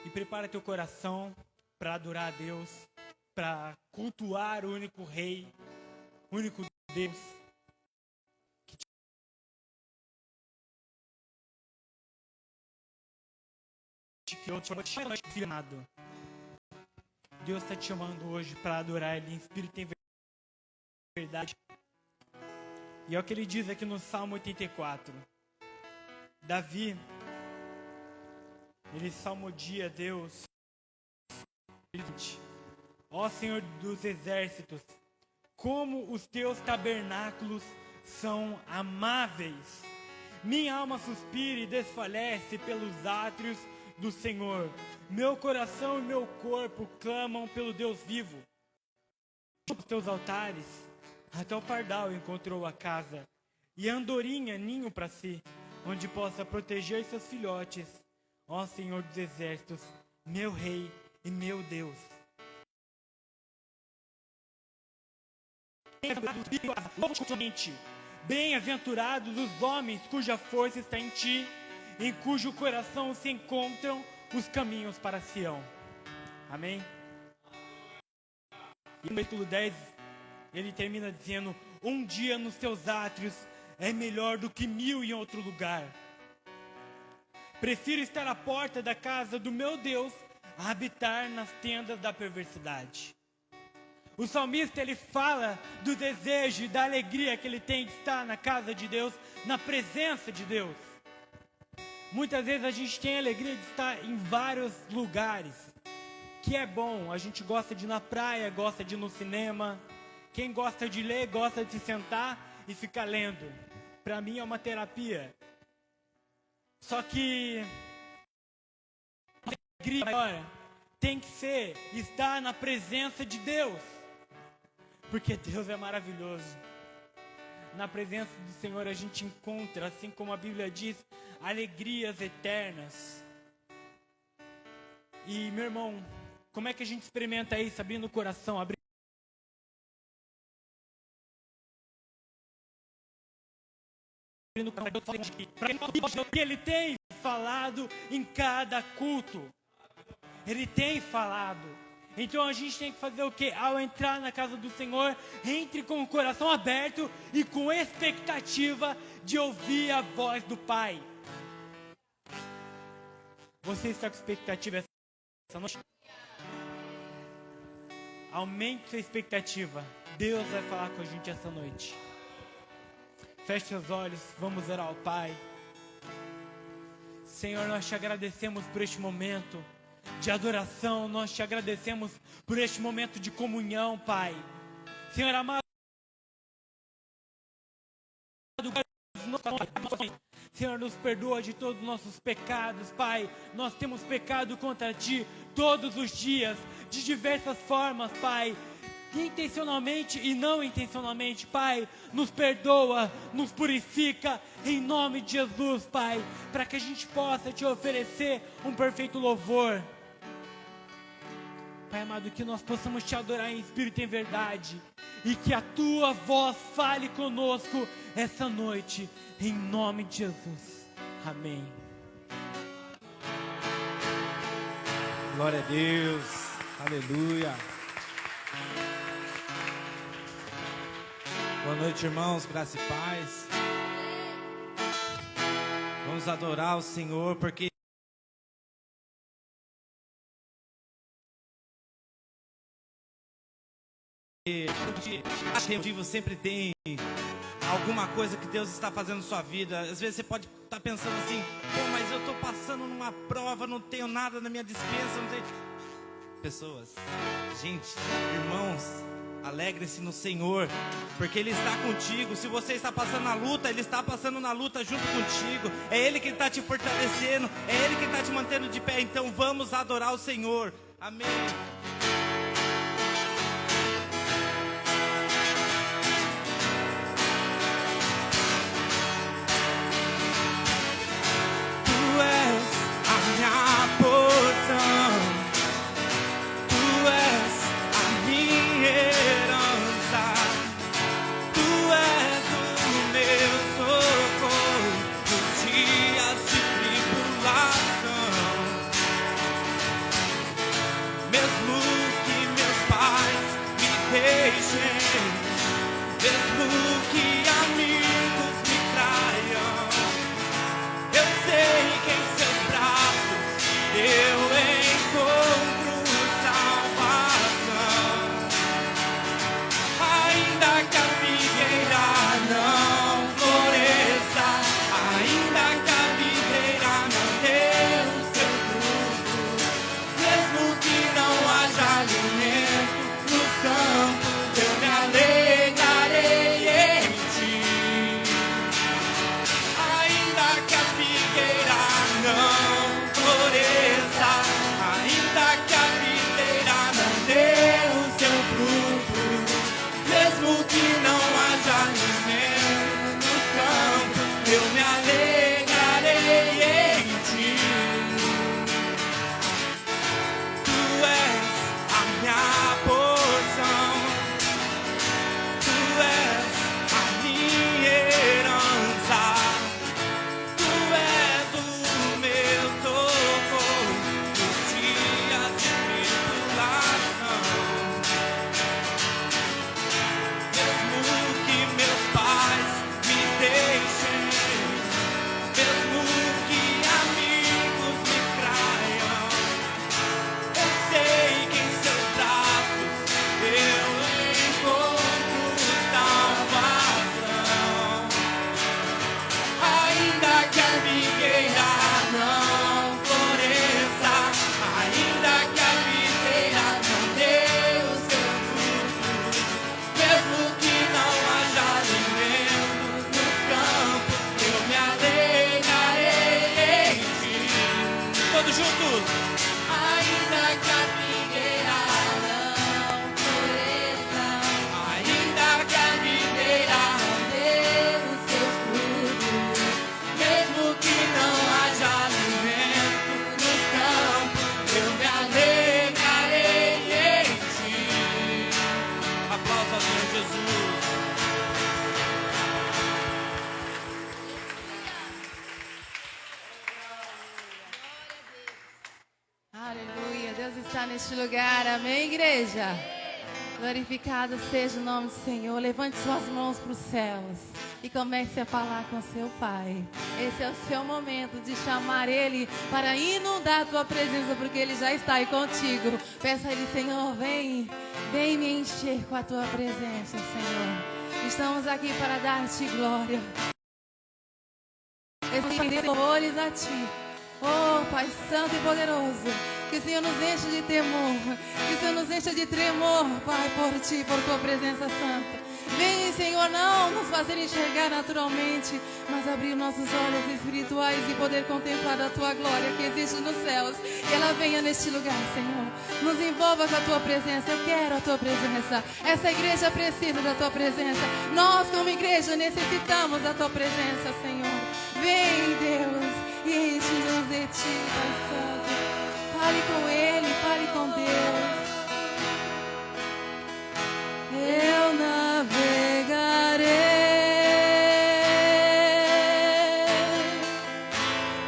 e prepara teu coração para adorar a Deus, para cultuar o único Rei, o único Deus que te criou, te amado. Deus está te chamando hoje para adorar Ele em espírito e em verdade. E é o que ele diz aqui no Salmo 84. Davi, ele salmodia Deus. Ó Senhor dos exércitos, como os teus tabernáculos são amáveis. Minha alma suspira e desfalece pelos átrios do Senhor. Meu coração e meu corpo clamam pelo Deus vivo. Os teus altares, até o pardal encontrou a casa, e a andorinha ninho para si, onde possa proteger seus filhotes. Ó Senhor dos exércitos, meu Rei e meu Deus. Bem-aventurados os homens cuja força está em ti, em cujo coração se encontram os caminhos para Sião. Amém? E no versículo 10, ele termina dizendo: um dia nos teus átrios é melhor do que 1000 em outro lugar. Prefiro estar à porta da casa do meu Deus a habitar nas tendas da perversidade. O salmista, ele fala do desejo e da alegria que ele tem de estar na casa de Deus, na presença de Deus. Muitas vezes a gente tem a alegria de estar em vários lugares, que é bom. A gente gosta de ir na praia, gosta de ir no cinema. Quem gosta de ler, gosta de se sentar e ficar lendo. Para mim é uma terapia. Só que a alegria maior tem que ser estar na presença de Deus. Porque Deus é maravilhoso. Na presença do Senhor a gente encontra, assim como a Bíblia diz, alegrias eternas. E, meu irmão, como é que a gente experimenta isso? Abrindo o coração, abrindo o que Ele tem falado em cada culto. Ele tem falado. Então a gente tem que fazer o quê? Ao entrar na casa do Senhor, entre com o coração aberto e com expectativa de ouvir a voz do Pai. Você está com expectativa essa noite? Aumente sua expectativa. Deus vai falar com a gente essa noite. Feche seus olhos, vamos orar ao Pai. Senhor, nós te agradecemos por este momento de adoração, nós te agradecemos por este momento de comunhão, Pai. Senhor amado, Senhor, nos perdoa de todos os nossos pecados, Pai. Nós temos pecado contra Ti todos os dias, de diversas formas, Pai. Intencionalmente e não intencionalmente, Pai. Nos perdoa, nos purifica, em nome de Jesus, Pai. Para que a gente possa Te oferecer um perfeito louvor. Pai amado, que nós possamos Te adorar em espírito e em verdade. E que a Tua voz fale conosco essa noite, em nome de Jesus. Amém. Glória a Deus. Aleluia. Boa noite, irmãos. Graça e paz. Vamos adorar o Senhor, porque objetivo sempre tem alguma coisa que Deus está fazendo na sua vida. Às vezes você pode estar pensando assim: pô, mas eu estou passando numa prova, não tenho nada na minha dispensa, não tenho... Pessoas, gente, irmãos, alegrem-se no Senhor, porque Ele está contigo. Se você está passando na luta, Ele está passando na luta junto contigo. É Ele que está te fortalecendo, é Ele que está te mantendo de pé. Então vamos adorar o Senhor. Amém. todos juntos. Ainda que a figueira não floresça, Ainda que a videira, dê os seus frutos, mesmo que não haja alimento nos campos, eu me alegrarei em ti. Aplausos ao Senhor Jesus. Aleluia, Deus está neste lugar, amém, igreja? Glorificado seja o nome do Senhor. Levante suas mãos para os céus e comece a falar com seu Pai. Esse é o seu momento de chamar Ele para inundar a tua presença, porque Ele já está aí contigo. Peça a Ele, Senhor, vem me encher com a tua presença, Senhor. Estamos aqui para dar-te glória. Estender louvores a ti. Oh, Pai Santo e Poderoso, que o Senhor nos enche de temor, que o Senhor nos enche de tremor, Pai, por ti, por tua presença santa. Vem, Senhor, não nos fazer enxergar naturalmente, mas abrir nossos olhos espirituais e poder contemplar a tua glória que existe nos céus. Que ela venha neste lugar, Senhor. Nos envolva com a tua presença. Eu quero a tua presença. Essa igreja precisa da tua presença. Nós, como igreja, necessitamos da tua presença, Senhor. Vem, Deus, e enche-nos de ti, Pai Santo. Fale com Ele, fale com Deus. Eu navegarei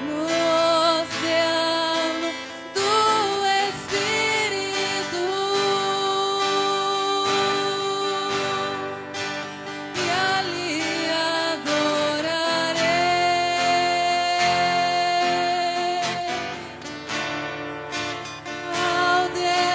no oceano do Espírito e ali adorarei ao Deus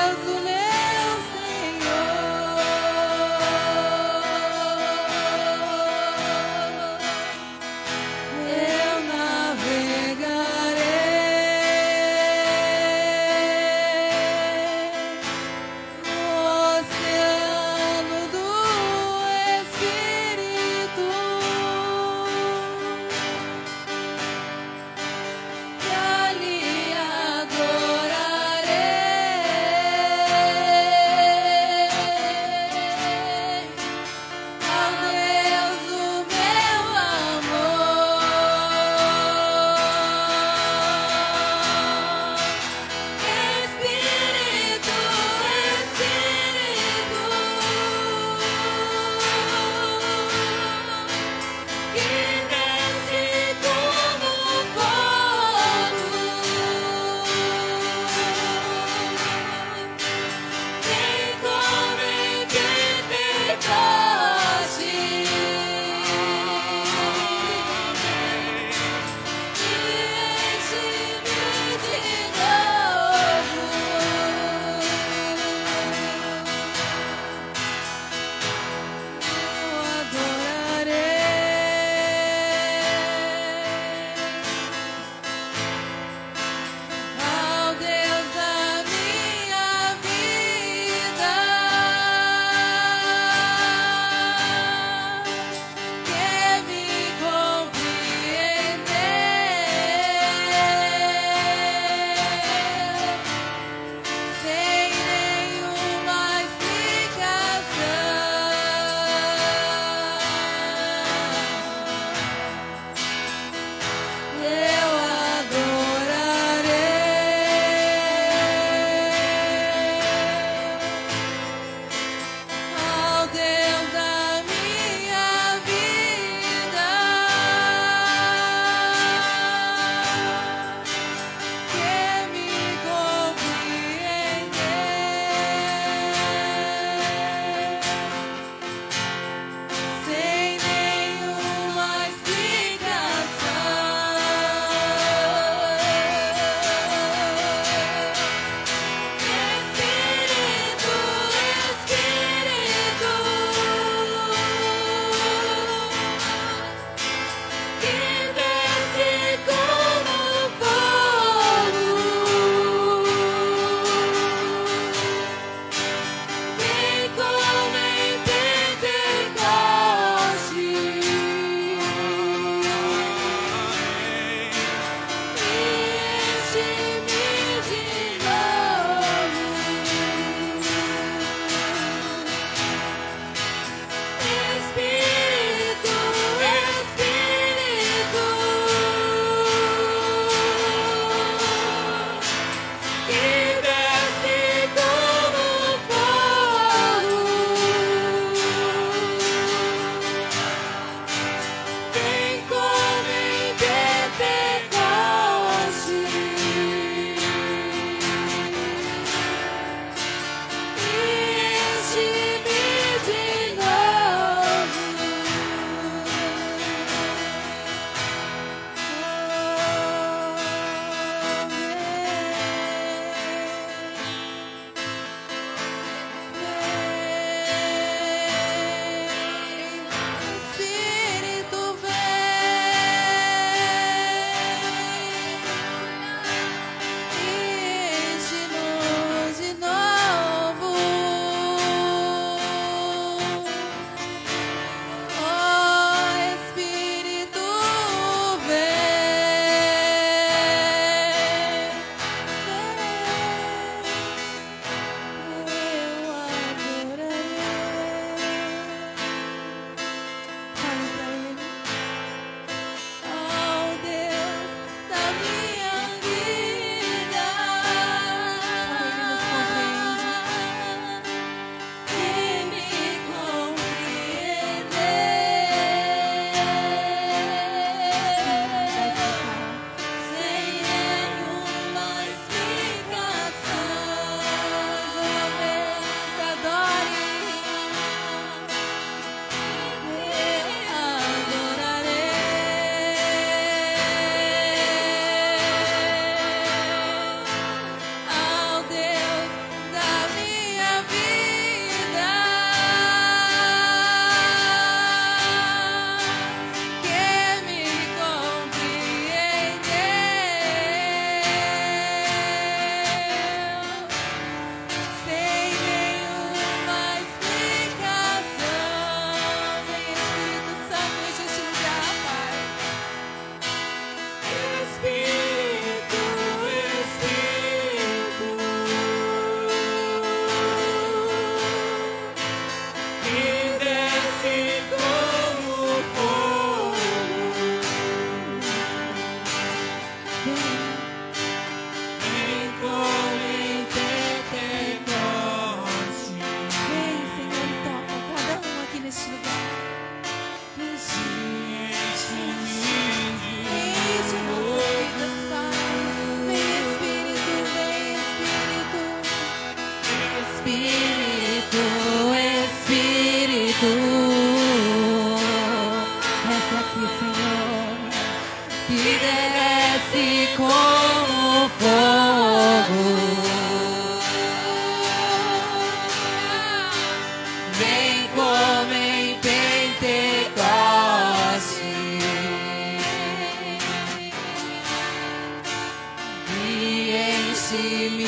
enche-me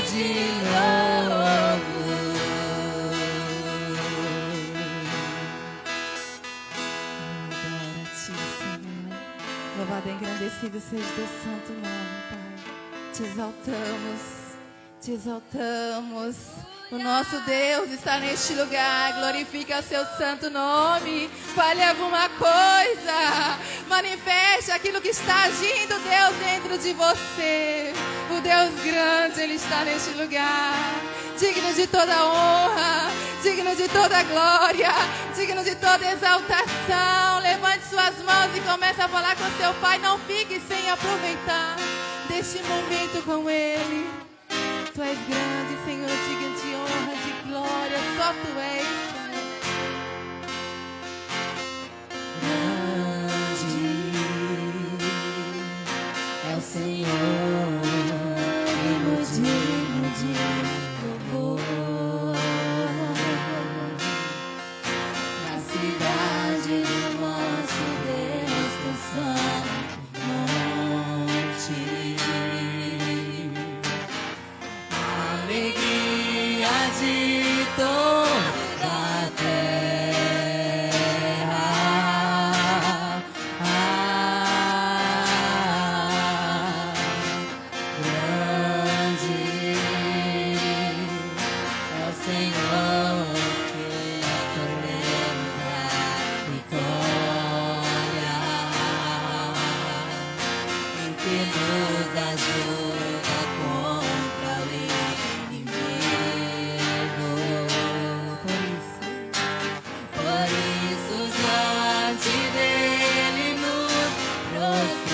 de novo. Glória a ti, Senhor. Louvado e engrandecido seja teu santo nome, Pai. Te exaltamos, te exaltamos. O nosso Deus está neste lugar. Glorifica o seu santo nome. Fale alguma coisa. Manifeste aquilo que está agindo, Deus, dentro de você. O Deus grande, Ele está neste lugar. Digno de toda honra, digno de toda glória, digno de toda exaltação. Levante suas mãos e comece a falar com seu Pai. Não fique sem aproveitar deste momento com Ele. Tu és grande, Senhor, digno de honra, de glória, só Tu és, Senhor. Grande é o Senhor, digno de louvor. Na cidade do nosso Deus, teu santo monte. Alegria de toda a terra. Grande é o Senhor que escolhemos a vitória, e que nos ajuda contra o inimigo. Por isso diante dele nos prostramos.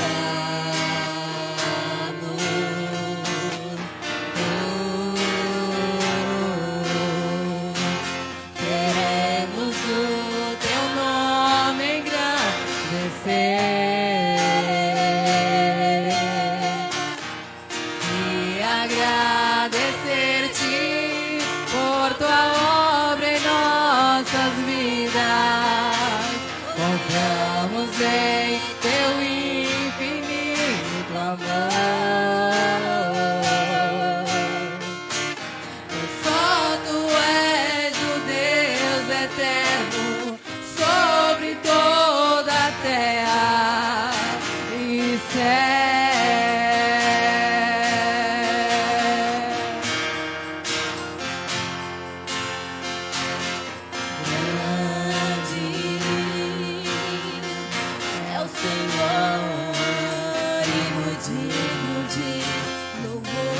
Queremos o teu nome engrandecer e agradecer-te por tua obra em nossas vidas. Confiamos em teu infinito amor. Só tu és o Deus eterno sobre toda a terra e céu. Grande é o Senhor e digno de louvor.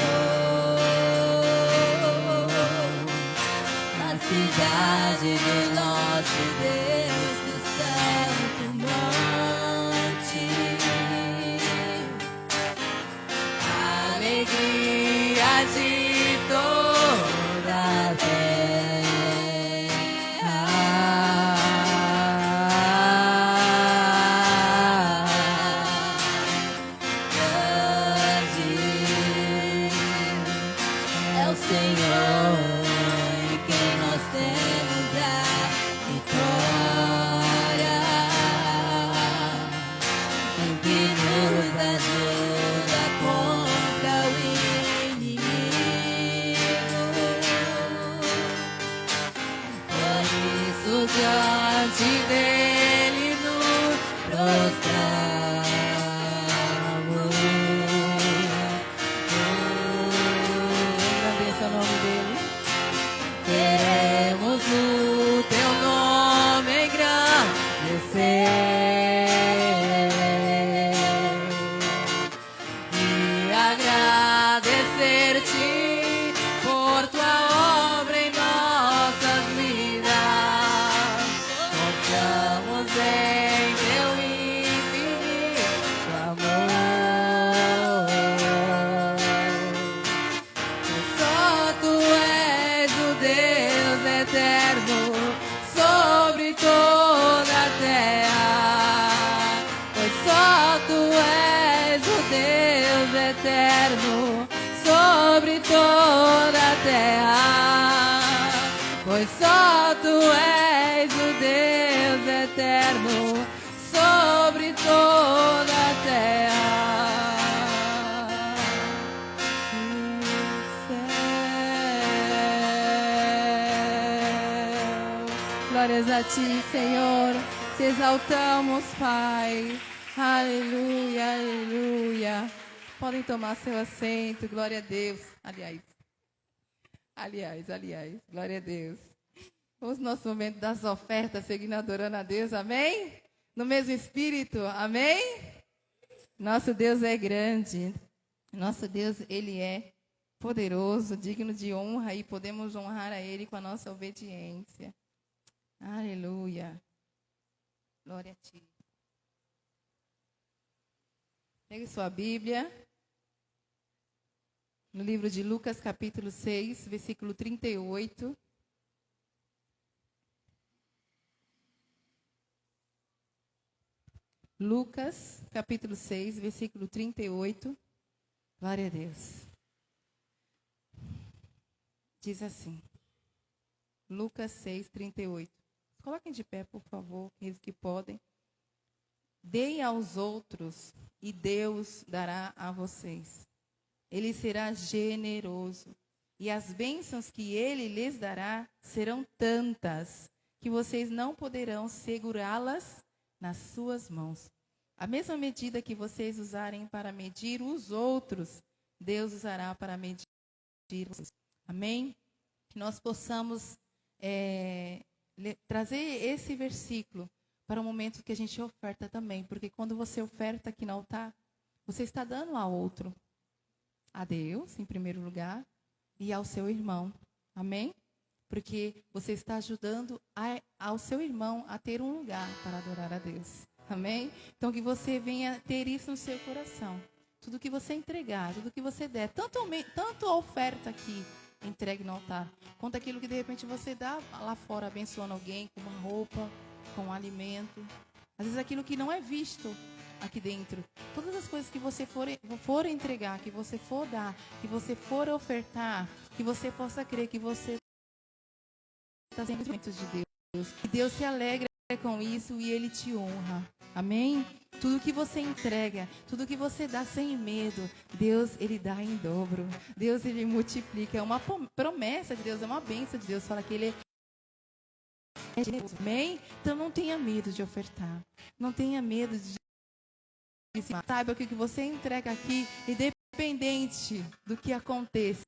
Na cidade do nosso Deus, do santo monte. Alegria de toda a é o Senhor em quem nós temos a vitória, em que nos ajuda contra o inimigo. Por isso diante dele nos prostramos. Engrandeça o nome dele. Queremos o teu nome engrandecer e agradecer-te por tua obra em nossas vidas. Confiamos em teu infinito amor. Só tu és o Deus eterno sobre toda a terra. Pois só tu és o Deus eterno sobre toda a terra. Pois só tu és o Deus eterno sobre toda a terra. Glórias a ti, Senhor. Te exaltamos, Pai. Aleluia, aleluia. Podem tomar seu assento. Glória a Deus. Aliás, glória a Deus. Vamos no nosso momento das ofertas, seguindo adorando a Deus, amém? No mesmo espírito, amém? Nosso Deus é grande, nosso Deus, Ele é poderoso, digno de honra e podemos honrar a Ele com a nossa obediência. Aleluia. Glória a Ti. Pegue sua Bíblia. No livro de Lucas, capítulo 6, versículo 38. Lucas, capítulo 6, versículo 38. Glória a Deus. Diz assim. Lucas 6, 38. Coloquem de pé, por favor, aqueles que podem. Deem aos outros e Deus dará a vocês. Ele será generoso. E as bênçãos que Ele lhes dará serão tantas que vocês não poderão segurá-las nas suas mãos. A mesma medida que vocês usarem para medir os outros, Deus usará para medir vocês. Amém? Que nós possamos trazer esse versículo para o momento que a gente oferta também. Porque quando você oferta aqui no altar, você está dando a outro. A Deus, em primeiro lugar, e ao seu irmão. Amém? Porque você está ajudando ao seu irmão a ter um lugar para adorar a Deus. Amém? Então, que você venha ter isso no seu coração. Tudo que você entregar, tudo que você der, tanto a oferta aqui, entregue no altar, quanto aquilo que de repente você dá lá fora, abençoando alguém com uma roupa, com um alimento. Às vezes aquilo que não é visto aqui dentro. Todas as coisas que você for entregar, que você for dar, que você for ofertar, que você possa crer que você está sendo instrumento de Deus. Que Deus se alegra com isso e Ele te honra. Amém? Tudo que você entrega, tudo que você dá sem medo, Deus, Ele dá em dobro. Deus, Ele multiplica. É uma promessa de Deus, é uma bênção de Deus. Fala que Ele é generoso. Amém? Então não tenha medo de ofertar. Não tenha medo de saiba que o que você entrega aqui, independente do que aconteça,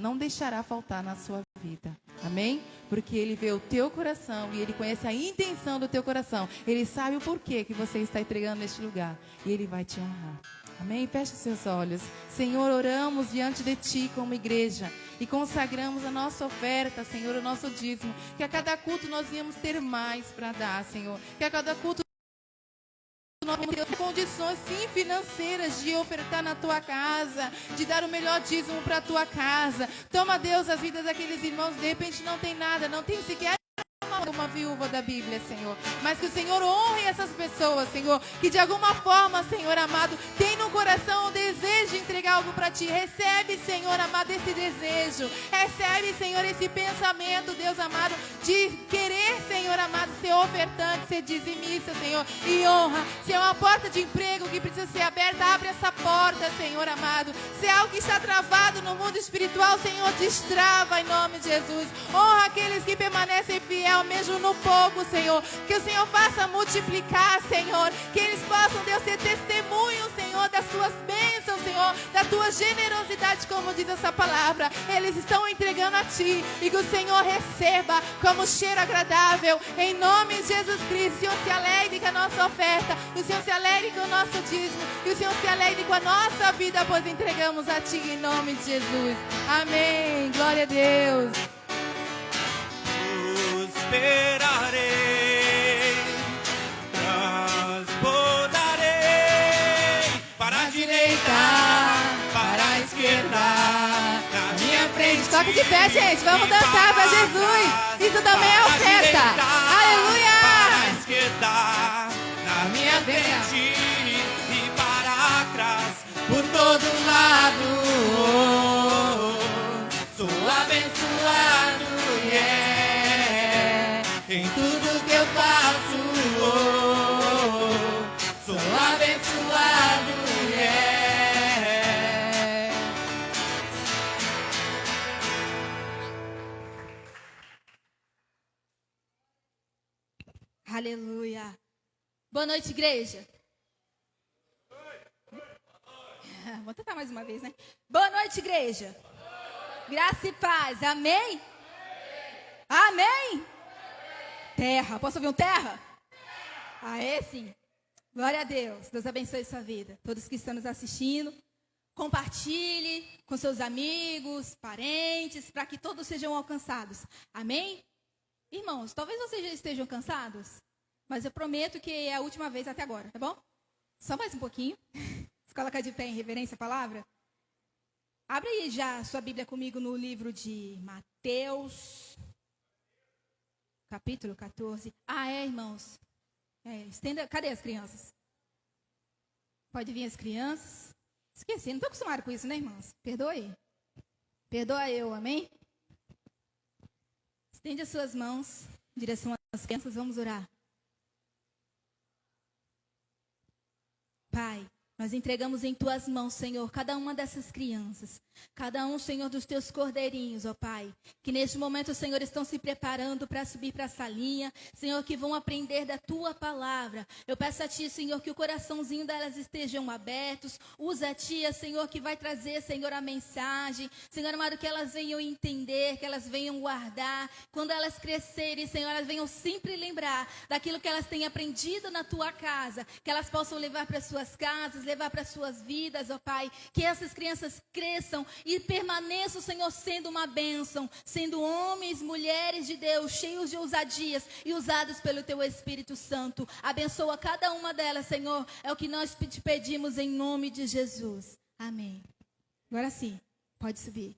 não deixará faltar na sua vida. Amém? Porque Ele vê o teu coração e Ele conhece a intenção do teu coração. Ele sabe o porquê que você está entregando neste lugar. E Ele vai te honrar. Amém? Feche seus olhos. Senhor, oramos diante de Ti como igreja e consagramos a nossa oferta, Senhor, o nosso dízimo. Que a cada culto nós íamos ter mais para dar, Senhor. Que a cada culto nós temos condições, sim, financeiras de ofertar na Tua casa, de dar o melhor dízimo para a Tua casa. Toma, Deus, as vidas daqueles irmãos, de repente não tem nada, não tem sequer uma viúva da Bíblia, Senhor. Mas que o Senhor honre essas pessoas, Senhor, que de alguma forma, Senhor amado, tem no coração o desejo de entregar algo para Ti. Recebe, Senhor amado, esse desejo. Recebe, Senhor, esse pensamento, Deus amado, de querer, Senhor amado, ser ofertante, ser dizimista, Senhor, e honra. Se é uma porta de emprego que precisa ser aberta, abre essa porta, Senhor amado. Se é algo que está travado no mundo espiritual, Senhor, destrava em nome de Jesus. Honra aqueles que permanecem fiel mesmo no pouco, Senhor. Que o Senhor faça multiplicar, Senhor. Que eles possam, Deus, ser testemunho, Senhor, das Tuas bênçãos, Senhor, da Tua generosidade, como diz essa palavra. Eles estão entregando a Ti e que o Senhor receba como cheiro agradável, em nome de Jesus Cristo. O Senhor se alegre com a nossa oferta, o Senhor se alegre com o nosso dízimo e o Senhor se alegre com a nossa vida, pois entregamos a Ti em nome de Jesus. Amém. Glória a Deus. Esperarei, transbordarei para a direita, para a esquerda, na minha frente. Toque de pé, gente. Vamos dançar para Jesus. Isso também é oferta. Aleluia. Para a esquerda, na minha frente e para trás, por todo lado. Sou abençoado, yeah. Em tudo que eu faço, sou abençoado, yeah. Aleluia. Boa noite, igreja. Vou tentar mais uma vez, né? Boa noite, igreja. Graça e paz. Amém? Amém? Terra. Posso ouvir um terra? Aê, sim. Glória a Deus. Deus abençoe sua vida. Todos que estão nos assistindo, compartilhe com seus amigos, parentes, para que todos sejam alcançados. Amém? Irmãos, talvez vocês já estejam cansados, mas eu prometo que é a última vez até agora, tá bom? Só mais um pouquinho. Se colocar de pé em reverência à palavra. Abre aí já sua Bíblia comigo no livro de Mateus, capítulo 14. Irmãos. Estenda. Cadê as crianças? Pode vir as crianças. Esqueci, não estou acostumado com isso, né, irmãos? Perdoe. Perdoa eu, amém? Estende as suas mãos em direção às crianças, vamos orar. Pai, nós entregamos em Tuas mãos, Senhor, cada uma dessas crianças. Cada um, Senhor, dos Teus cordeirinhos, ó Pai. Que neste momento, Senhor, estão se preparando para subir para a salinha. Senhor, que vão aprender da Tua palavra. Eu peço a Ti, Senhor, que o coraçãozinho delas estejam abertos. Usa a Tia, Senhor, que vai trazer, Senhor, a mensagem. Senhor amado, que elas venham entender, que elas venham guardar. Quando elas crescerem, Senhor, elas venham sempre lembrar daquilo que elas têm aprendido na Tua casa. Que elas possam levar para suas casas, levar para suas vidas, ó Pai. Que essas crianças cresçam e permaneçam, Senhor, sendo uma bênção, sendo homens, mulheres de Deus, cheios de ousadias e usados pelo Teu Espírito Santo. Abençoa cada uma delas, Senhor, é o que nós te pedimos em nome de Jesus. Amém. Agora sim, pode subir.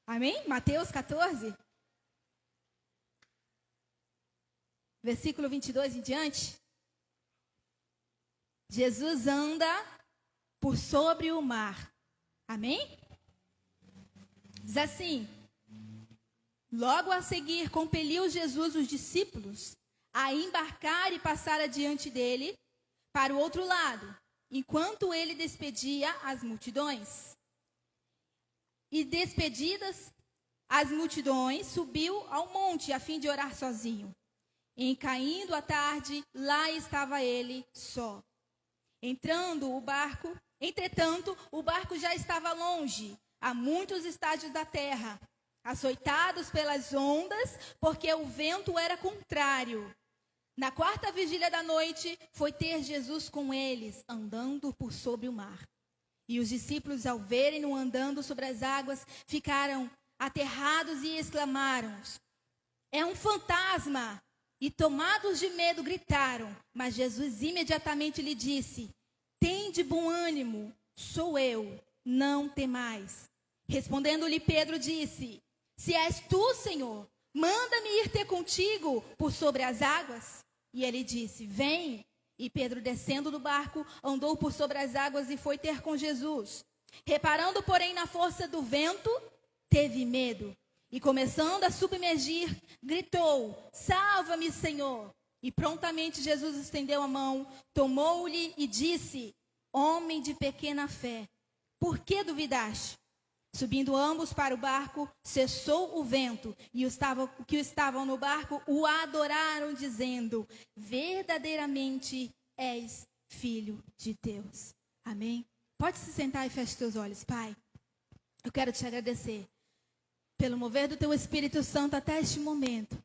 Amém? Mateus 14. Versículo 22 em diante. Jesus anda por sobre o mar. Amém? Diz assim: logo a seguir compeliu Jesus os discípulos a embarcar e passar adiante dele para o outro lado, enquanto ele despedia as multidões. E despedidas as multidões, subiu ao monte a fim de orar sozinho. E caindo a tarde, lá estava ele só. Entretanto, o barco já estava longe, a muitos estádios da terra, açoitados pelas ondas, porque o vento era contrário. Na quarta vigília da noite, foi ter Jesus com eles, andando por sobre o mar. E os discípulos, ao verem-no andando sobre as águas, ficaram aterrados e exclamaram: é um fantasma! E tomados de medo, gritaram. Mas Jesus imediatamente lhe disse: tende bom ânimo, sou eu, não temais. Respondendo-lhe Pedro, disse: se és tu, Senhor, manda-me ir ter contigo por sobre as águas. E ele disse: vem. E Pedro, descendo do barco, andou por sobre as águas e foi ter com Jesus. Reparando, porém, na força do vento, teve medo. E começando a submergir, gritou: salva-me, Senhor. E prontamente Jesus estendeu a mão, tomou-lhe e disse: homem de pequena fé, por que duvidaste? Subindo ambos para o barco, cessou o vento, e os que estavam no barco o adoraram, dizendo: verdadeiramente és filho de Deus. Amém? Pode se sentar e feche seus olhos. Pai, eu quero te agradecer pelo mover do Teu Espírito Santo até este momento.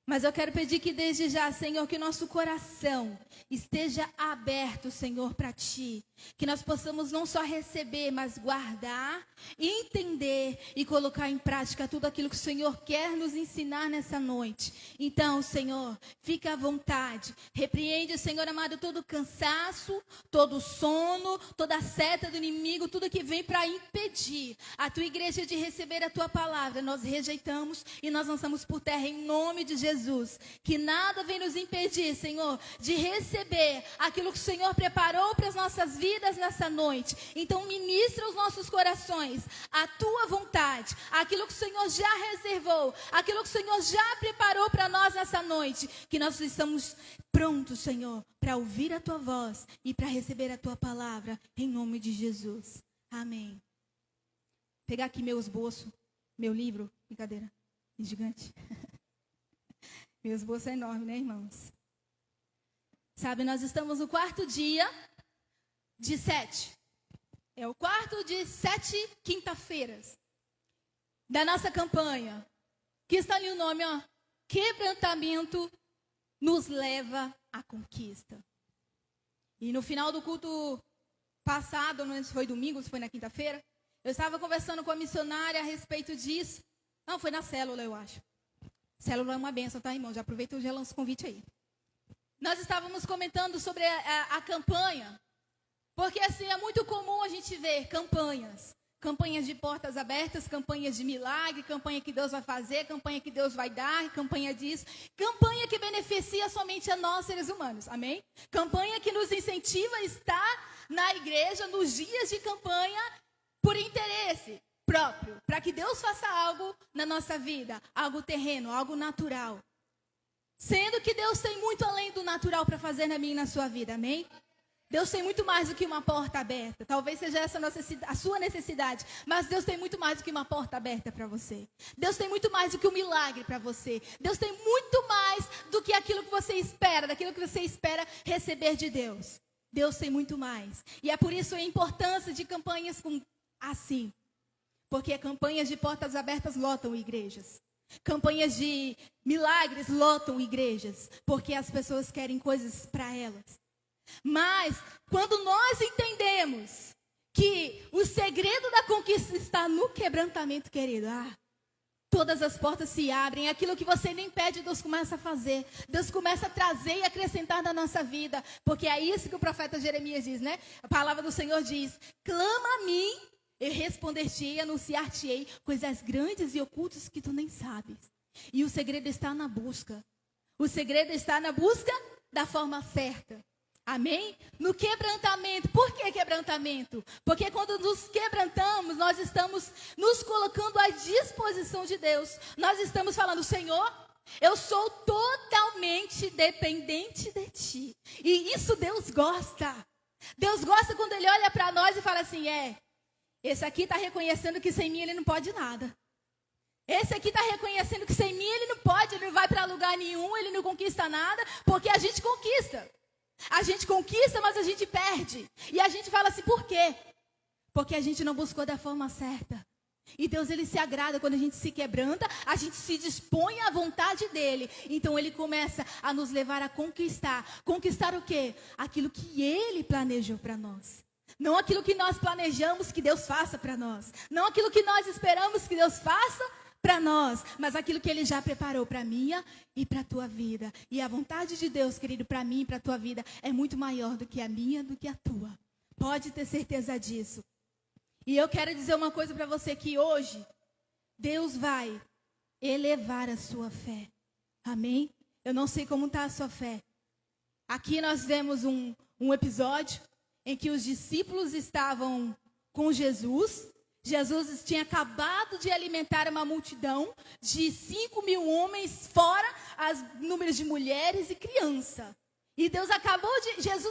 Mas eu quero pedir que desde já, Senhor, que nosso coração esteja aberto, Senhor, para Ti. Que nós possamos não só receber, mas guardar, entender e colocar em prática tudo aquilo que o Senhor quer nos ensinar nessa noite. Então, Senhor, fica à vontade. Repreende, Senhor amado, todo cansaço, todo sono, toda seta do inimigo, tudo que vem para impedir a Tua igreja de receber a Tua palavra. Nós rejeitamos e nós lançamos por terra em nome de Jesus. Que nada vem nos impedir, Senhor, de receber aquilo que o Senhor preparou para as nossas vidas nessa noite. Então ministra os nossos corações a Tua vontade, aquilo que o Senhor já reservou, aquilo que o Senhor já preparou para nós nessa noite. Que nós estamos prontos, Senhor, para ouvir a Tua voz e para receber a Tua palavra, em nome de Jesus. Amém. Vou pegar aqui meu esboço, meu livro. Brincadeira. Gigante. Meu esboço é enorme, né, irmãos? Sabe, nós estamos no 4º dia de 7. É o 4º de 7 quinta-feiras da nossa campanha. Que está ali o nome, ó. Quebrantamento nos leva à conquista. E no final do culto passado, não sei se foi domingo, se foi na quinta-feira, eu estava conversando com a missionária a respeito disso. Não, foi na célula, eu acho. Célula é uma benção, tá, irmão? Já aproveita e já lança o convite aí. Nós estávamos comentando sobre a campanha, porque assim, é muito comum a gente ver campanhas. Campanhas de portas abertas, campanhas de milagre, campanha que Deus vai fazer, campanha que Deus vai dar, campanha disso. Campanha que beneficia somente a nós, seres humanos, amém? Campanha que nos incentiva a estar na igreja nos dias de campanha por interesse próprio, para que Deus faça algo na nossa vida, algo terreno, algo natural. Sendo que Deus tem muito além do natural para fazer na minha e na sua vida, amém? Deus tem muito mais do que uma porta aberta. Talvez seja essa a sua necessidade, mas Deus tem muito mais do que uma porta aberta para você. Deus tem muito mais do que um milagre para você. Deus tem muito mais do que aquilo que você espera, daquilo que você espera receber de Deus. Deus tem muito mais. E é por isso a importância de campanhas assim. Porque campanhas de portas abertas lotam igrejas. Campanhas de milagres lotam igrejas. Porque as pessoas querem coisas para elas. Mas, quando nós entendemos que o segredo da conquista está no quebrantamento, querido, todas as portas se abrem, aquilo que você nem pede, Deus começa a fazer. Deus começa a trazer e acrescentar na nossa vida. Porque é isso que o profeta Jeremias diz, né? A palavra do Senhor diz: clama a mim, eu responder-te-ei e anunciar-te-ei coisas grandes e ocultas que tu nem sabes. E o segredo está na busca. O segredo está na busca da forma certa. Amém? No quebrantamento. Por que quebrantamento? Porque quando nos quebrantamos, nós estamos nos colocando à disposição de Deus. Nós estamos falando: Senhor, eu sou totalmente dependente de Ti. E isso Deus gosta. Deus gosta quando Ele olha para nós e fala assim: esse aqui está reconhecendo que sem mim ele não pode nada. Esse aqui está reconhecendo que sem mim ele não pode, ele não vai para lugar nenhum, ele não conquista nada, porque a gente conquista. A gente conquista, mas a gente perde. E a gente fala assim: por quê? Porque a gente não buscou da forma certa. E Deus, Ele se agrada quando a gente se quebranta, a gente se dispõe à vontade dEle. Então Ele começa a nos levar a conquistar. Conquistar o quê? Aquilo que Ele planejou para nós. Não aquilo que nós planejamos que Deus faça para nós. Não aquilo que nós esperamos que Deus faça para nós, mas aquilo que Ele já preparou para a minha e para a tua vida. E a vontade de Deus, querido, para mim e para a tua vida é muito maior do que a minha, do que a tua. Pode ter certeza disso. E eu quero dizer uma coisa para você, que hoje Deus vai elevar a sua fé. Amém? Eu não sei como está a sua fé. Aqui nós vemos um episódio em que os discípulos estavam com Jesus. Jesus tinha acabado de alimentar uma multidão de 5.000 homens, fora os números de mulheres e criança. E Jesus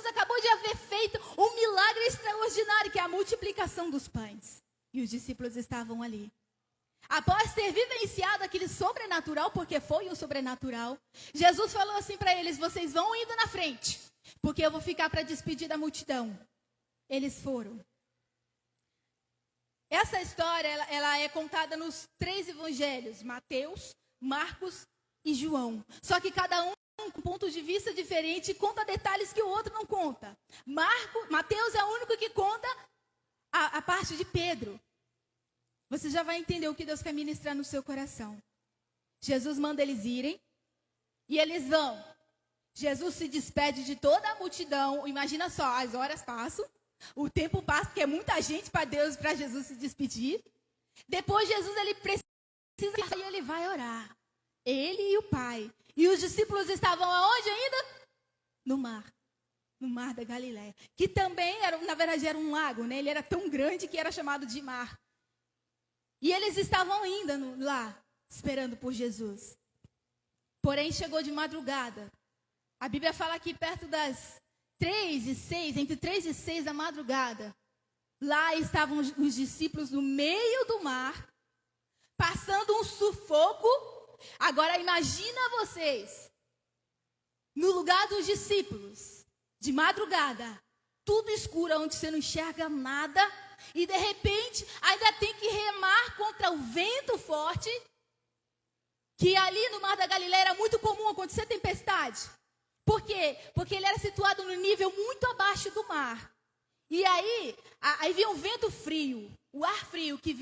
acabou de haver feito um milagre extraordinário, que é a multiplicação dos pães. E os discípulos estavam ali. Após ter vivenciado aquele sobrenatural, porque foi um sobrenatural, Jesus falou assim para eles: vocês vão indo na frente, porque eu vou ficar para despedir da multidão. Eles foram. Essa história, ela é contada nos 3 evangelhos: Mateus, Marcos e João. Só que cada um com um ponto de vista diferente, conta detalhes que o outro não conta. Mateus é o único que conta a parte de Pedro. Você já vai entender o que Deus quer ministrar no seu coração. Jesus manda eles irem e eles vão. Jesus se despede de toda a multidão. Imagina só, as horas passam, o tempo passa, porque é muita gente para Jesus se despedir. Depois Jesus, ele precisa e ele vai orar. Ele e o Pai. E os discípulos estavam aonde ainda? No mar da Galileia. Que também, na verdade, era um lago, né? Ele era tão grande que era chamado de mar. E eles estavam ainda lá, esperando por Jesus. Porém, chegou de madrugada. A Bíblia fala que perto das 3h06, entre 3h06 da madrugada, lá estavam os discípulos no meio do mar, passando um sufoco. Agora imagina vocês, no lugar dos discípulos, de madrugada, tudo escuro, onde você não enxerga nada, e de repente ainda tem que remar contra o vento forte, que ali no Mar da Galileia era muito comum acontecer tempestade. Por quê? Porque ele era situado no nível muito abaixo do mar. E aí vinha um vento frio, o ar frio que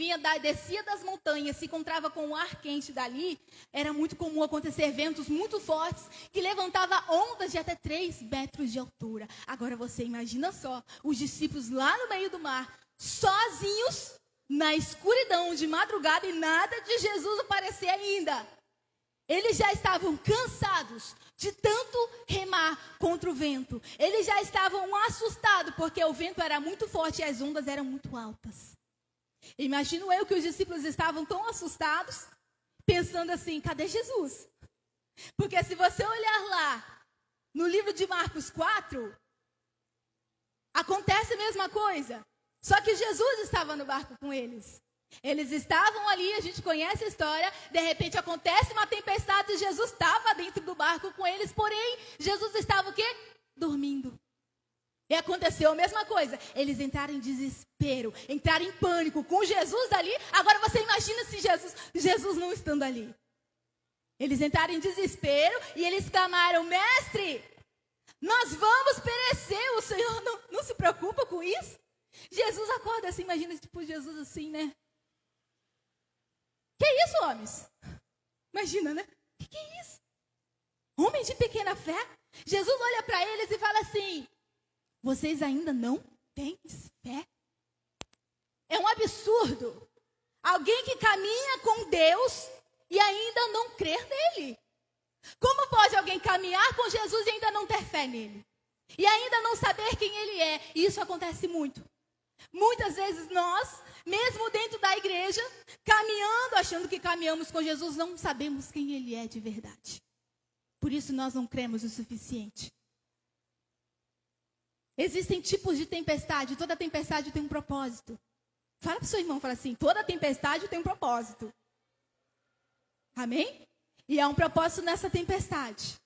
descia das montanhas, se encontrava com o ar quente dali. Era muito comum acontecer ventos muito fortes, que levantava ondas de até 3 metros de altura. Agora você imagina só, os discípulos lá no meio do mar, sozinhos, na escuridão de madrugada, e nada de Jesus aparecer ainda. Eles já estavam cansados de tanto remar contra o vento. Eles já estavam assustados, porque o vento era muito forte e as ondas eram muito altas. Imagino eu que os discípulos estavam tão assustados, pensando assim, cadê Jesus? Porque se você olhar lá, no livro de Marcos 4, acontece a mesma coisa. Só que Jesus estava no barco com eles. Eles estavam ali, a gente conhece a história, de repente acontece uma tempestade e Jesus estava dentro do barco com eles, porém, Jesus estava o quê? Dormindo. E aconteceu a mesma coisa, eles entraram em desespero, entraram em pânico com Jesus ali. Agora você imagina se Jesus não estando ali. Eles entraram em desespero e eles clamaram, mestre, nós vamos perecer, o Senhor não se preocupa com isso? Jesus acorda assim, imagina tipo Jesus assim, né? Que isso, homens? Imagina, né? Que é isso? Homens de pequena fé? Jesus olha para eles e fala assim, vocês ainda não têm fé? É um absurdo. Alguém que caminha com Deus e ainda não crer nele. Como pode alguém caminhar com Jesus e ainda não ter fé nele? E ainda não saber quem ele é? E isso acontece muito. Muitas vezes nós, mesmo dentro da igreja, caminhando, achando que caminhamos com Jesus, não sabemos quem ele é de verdade. Por isso nós não cremos o suficiente. Existem tipos de tempestade, toda tempestade tem um propósito. Fala para o seu irmão, fala assim, toda tempestade tem um propósito. Amém? E há um propósito nessa tempestade.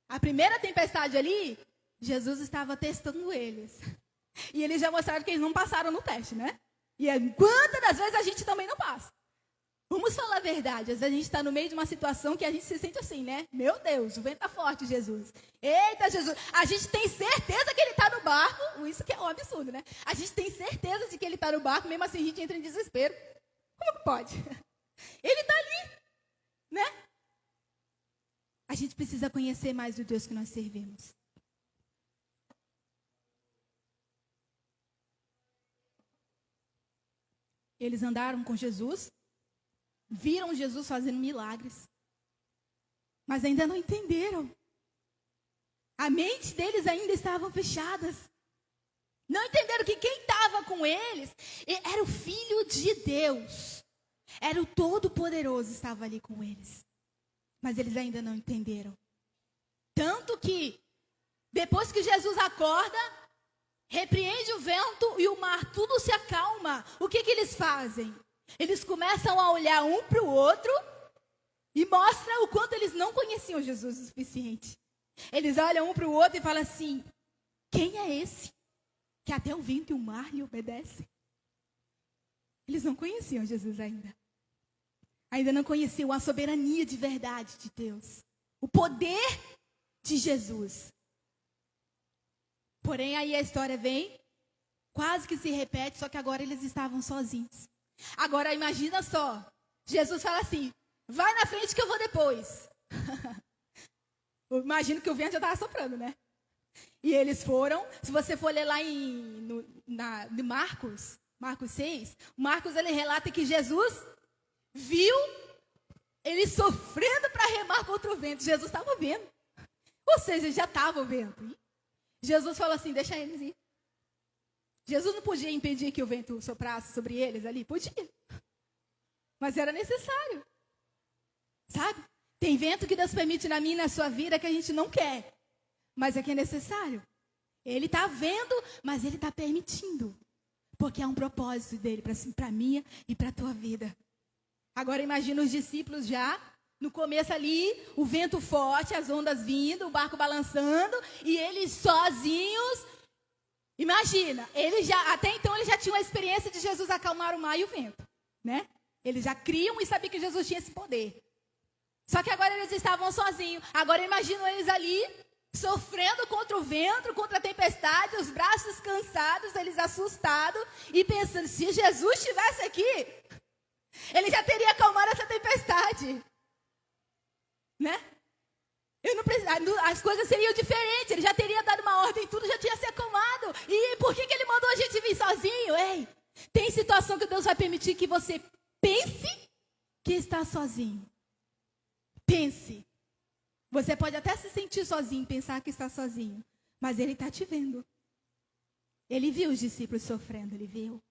A primeira tempestade ali, Jesus estava testando eles. E eles já mostraram que eles não passaram no teste, né? E quantas das vezes a gente também não passa? Vamos falar a verdade. Às vezes a gente está no meio de uma situação que a gente se sente assim, né? Meu Deus, o vento está forte, Jesus. Eita, Jesus. A gente tem certeza que ele está no barco. Isso que é um absurdo, né? A gente tem certeza de que ele está no barco, mesmo assim a gente entra em desespero. Como que pode? Ele está ali, né? A gente precisa conhecer mais o Deus que nós servimos. Eles andaram com Jesus, viram Jesus fazendo milagres, mas ainda não entenderam. A mente deles ainda estava fechadas. Não entenderam que quem estava com eles era o Filho de Deus. Era o Todo-Poderoso, estava ali com eles. Mas eles ainda não entenderam. Tanto que, depois que Jesus acorda, repreende o vento e o mar, tudo se acalma. O que eles fazem? Eles começam a olhar um para o outro e mostram o quanto eles não conheciam Jesus o suficiente. Eles olham um para o outro e falam assim, quem é esse que até o vento e o mar lhe obedecem? Eles não conheciam Jesus ainda. Ainda não conheciam a soberania de verdade de Deus. O poder de Jesus. Porém, aí a história vem, quase que se repete, só que agora eles estavam sozinhos. Agora, imagina só, Jesus fala assim, vai na frente que eu vou depois. Eu imagino que o vento já estava soprando, né? E eles foram, se você for ler lá em Marcos 6, Marcos ele relata que Jesus viu ele sofrendo para remar contra o vento. Jesus estava vendo. Ou seja, já estava vendo. Jesus falou assim, deixa eles ir. Jesus não podia impedir que o vento soprasse sobre eles ali? Podia. Mas era necessário. Sabe? Tem vento que Deus permite na minha e na sua vida que a gente não quer. Mas é que é necessário. Ele está vendo, mas ele está permitindo. Porque há um propósito dele para a minha e para a tua vida. Agora imagina os discípulos já, no começo ali, o vento forte, as ondas vindo, o barco balançando, e eles sozinhos. Imagina, até então eles já tinham a experiência de Jesus acalmar o mar e o vento, né? Eles já criam e sabiam que Jesus tinha esse poder. Só que agora eles estavam sozinhos. Agora imagino eles ali, sofrendo contra o vento, contra a tempestade, os braços cansados, eles assustados e pensando, se Jesus estivesse aqui, ele já teria acalmado essa tempestade, né? As coisas seriam diferentes, ele já teria dado uma ordem, tudo já tinha se acalmado. E por que ele mandou a gente vir sozinho? Ei, tem situação que Deus vai permitir que você pense que está sozinho. Pense. Você pode até se sentir sozinho, pensar que está sozinho, mas ele está te vendo. Ele viu os discípulos sofrendo, ele viu.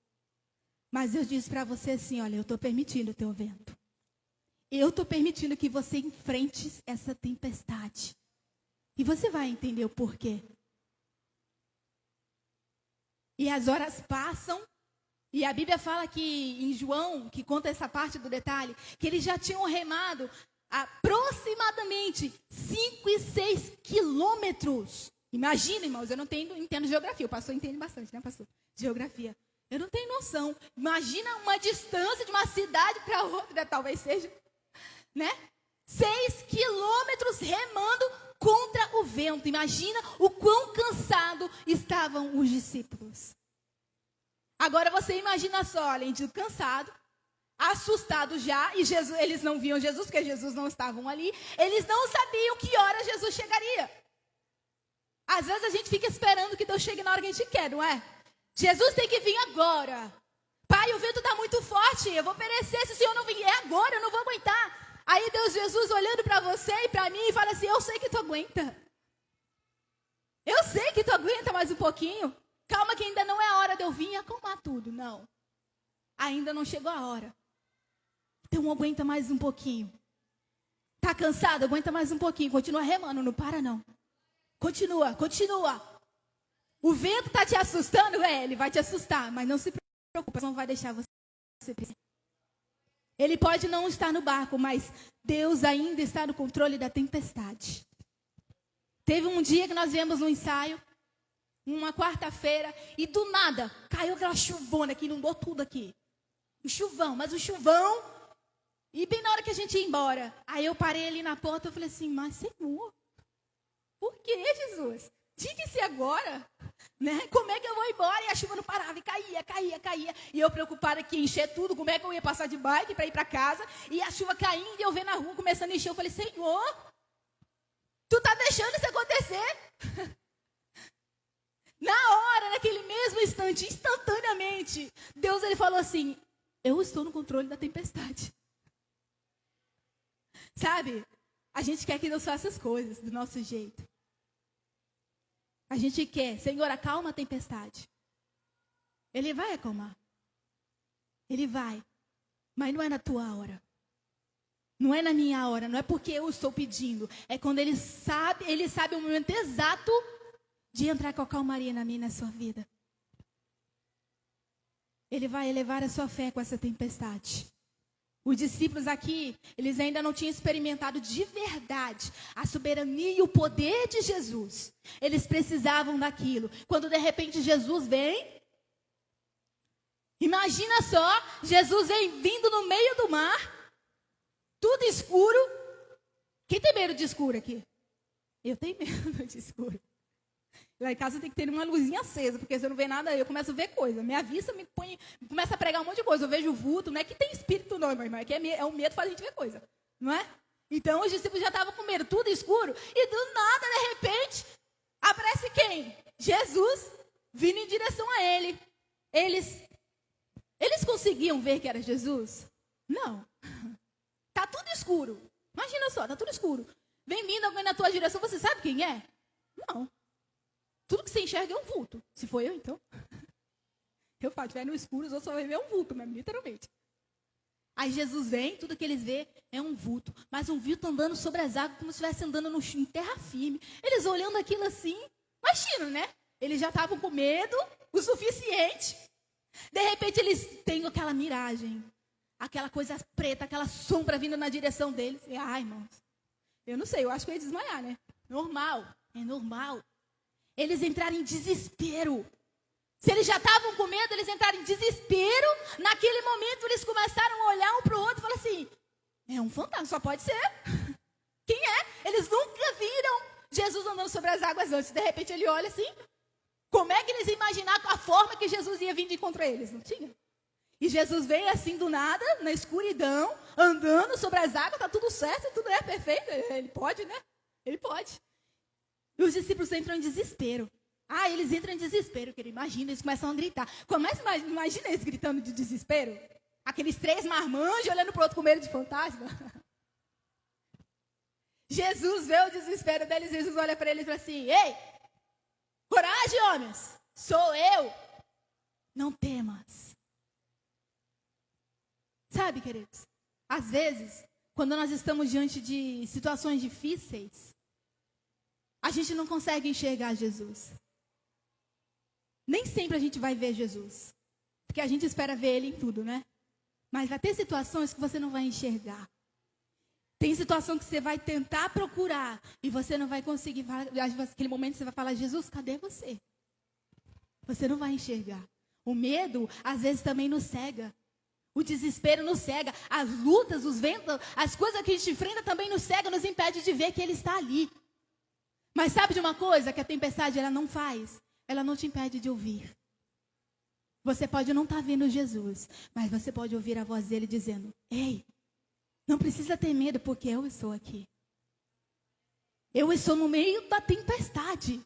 Mas Deus disse para você assim, olha, eu estou permitindo o teu vento. Eu estou permitindo que você enfrente essa tempestade. E você vai entender o porquê. E as horas passam. E a Bíblia fala que em João, que conta essa parte do detalhe, que eles já tinham remado aproximadamente 5 e 6 quilômetros. Imagina, irmãos, eu não entendo geografia. O pastor entende bastante, né, pastor? Geografia. Eu não tenho noção. Imagina uma distância de uma cidade para outra, talvez seja, né? 6 quilômetros remando contra o vento. Imagina o quão cansado estavam os discípulos. Agora você imagina só, além de cansado, assustado já, e eles não viam Jesus, porque Jesus não estavam ali, eles não sabiam que hora Jesus chegaria. Às vezes a gente fica esperando que Deus chegue na hora que a gente quer, não é? Jesus tem que vir agora. Pai, o vento está muito forte, eu vou perecer se o Senhor não vier agora, eu não vou aguentar. Aí Jesus olhando para você e para mim e fala assim, eu sei que tu aguenta. Eu sei que tu aguenta mais um pouquinho. Calma que ainda não é a hora de eu vir e acalmar tudo, não. Ainda não chegou a hora. Então aguenta mais um pouquinho. Tá cansado? Aguenta mais um pouquinho. Continua remando, não para não. Continua. O vento tá te assustando? Ele vai te assustar, mas não se preocupe, não vai deixar você pensar. Ele pode não estar no barco, mas Deus ainda está no controle da tempestade. Teve um dia que nós viemos no ensaio, uma quarta-feira, e do nada caiu aquela chuvona que inundou tudo aqui. Um chuvão, mas um chuvão. E bem na hora que a gente ia embora, aí eu parei ali na porta e falei assim, mas Senhor, por que, Jesus? Diga-se agora, né? Como é que eu vou embora? E a chuva não parava, e caía. E eu preocupada que ia encher tudo, como é que eu ia passar de bike para ir para casa? E a chuva caindo, e eu vendo a rua começando a encher. Eu falei, Senhor, tu tá deixando isso acontecer? Na hora, naquele mesmo instante, instantaneamente, Deus ele falou assim, eu estou no controle da tempestade. Sabe? A gente quer que Deus faça as coisas do nosso jeito. A gente quer, Senhor, acalma a tempestade. Ele vai acalmar. Ele vai. Mas não é na tua hora. Não é na minha hora. Não é porque eu estou pedindo. É quando Ele sabe o momento exato de entrar com a calmaria na minha e na sua vida. Ele vai elevar a sua fé com essa tempestade. Os discípulos aqui, eles ainda não tinham experimentado de verdade a soberania e o poder de Jesus. Eles precisavam daquilo. Quando de repente Jesus vem, imagina só, Jesus vem vindo no meio do mar, tudo escuro. Quem tem medo de escuro aqui? Eu tenho medo de escuro. Lá em casa tem que ter uma luzinha acesa, porque se eu não ver nada, eu começo a ver coisa. Minha vista começa a pregar um monte de coisa. Eu vejo vulto, não é que tem espírito não, meu irmão, é que o medo faz a gente ver coisa, não é? Então os discípulos já estavam com medo, tudo escuro, e do nada, de repente, aparece quem? Jesus, vindo em direção a ele. Eles conseguiam ver que era Jesus? Não. Tá tudo escuro. Imagina só, tá tudo escuro. Vem vindo alguém na tua direção, você sabe quem é? Não. Tudo que você enxerga é um vulto. Se for eu, então. Eu falo, estiver no escuro, os outros só vão ver um vulto mesmo, literalmente. Aí Jesus vem, tudo que eles vê é um vulto. Mas um vulto andando sobre as águas, como se estivesse andando em terra firme. Eles olhando aquilo assim, imagina, né? Eles já estavam com medo o suficiente. De repente eles têm aquela miragem, aquela coisa preta, aquela sombra vindo na direção deles. E, ai, irmãos, eu não sei, eu acho que eu ia desmaiar, né? Normal, é normal. Eles entraram em desespero. Se eles já estavam com medo, eles entraram em desespero. Naquele momento, eles começaram a olhar um para o outro e falaram assim, é um fantasma, só pode ser. Quem é? Eles nunca viram Jesus andando sobre as águas antes. De repente, ele olha assim, como é que eles imaginaram a forma que Jesus ia vir de encontro a eles? Não tinha. E Jesus veio assim do nada, na escuridão, andando sobre as águas, tá tudo certo, tudo é perfeito. Ele pode, né? Ele pode. E os discípulos entram em desespero. Ah, eles entram em desespero, querido. Imagina, eles começam a gritar. Imagina eles gritando de desespero. Aqueles 3 marmanjos olhando para o outro com medo de fantasma. Jesus vê o desespero deles. Jesus olha para eles e fala assim, ei, coragem, homens, sou eu. Não temas. Sabe, queridos, às vezes, quando nós estamos diante de situações difíceis, a gente não consegue enxergar Jesus. Nem sempre a gente vai ver Jesus. Porque a gente espera ver Ele em tudo, né? Mas vai ter situações que você não vai enxergar. Tem situação que você vai tentar procurar e você não vai conseguir. Naquele momento você vai falar, Jesus, cadê você? Você não vai enxergar. O medo, às vezes, também nos cega. O desespero nos cega. As lutas, os ventos, as coisas que a gente enfrenta também nos cega, nos impede de ver que Ele está ali. Mas sabe de uma coisa que a tempestade ela não faz? Ela não te impede de ouvir. Você pode não estar vendo Jesus, mas você pode ouvir a voz dele dizendo, ei, não precisa ter medo porque eu estou aqui. Eu estou no meio da tempestade.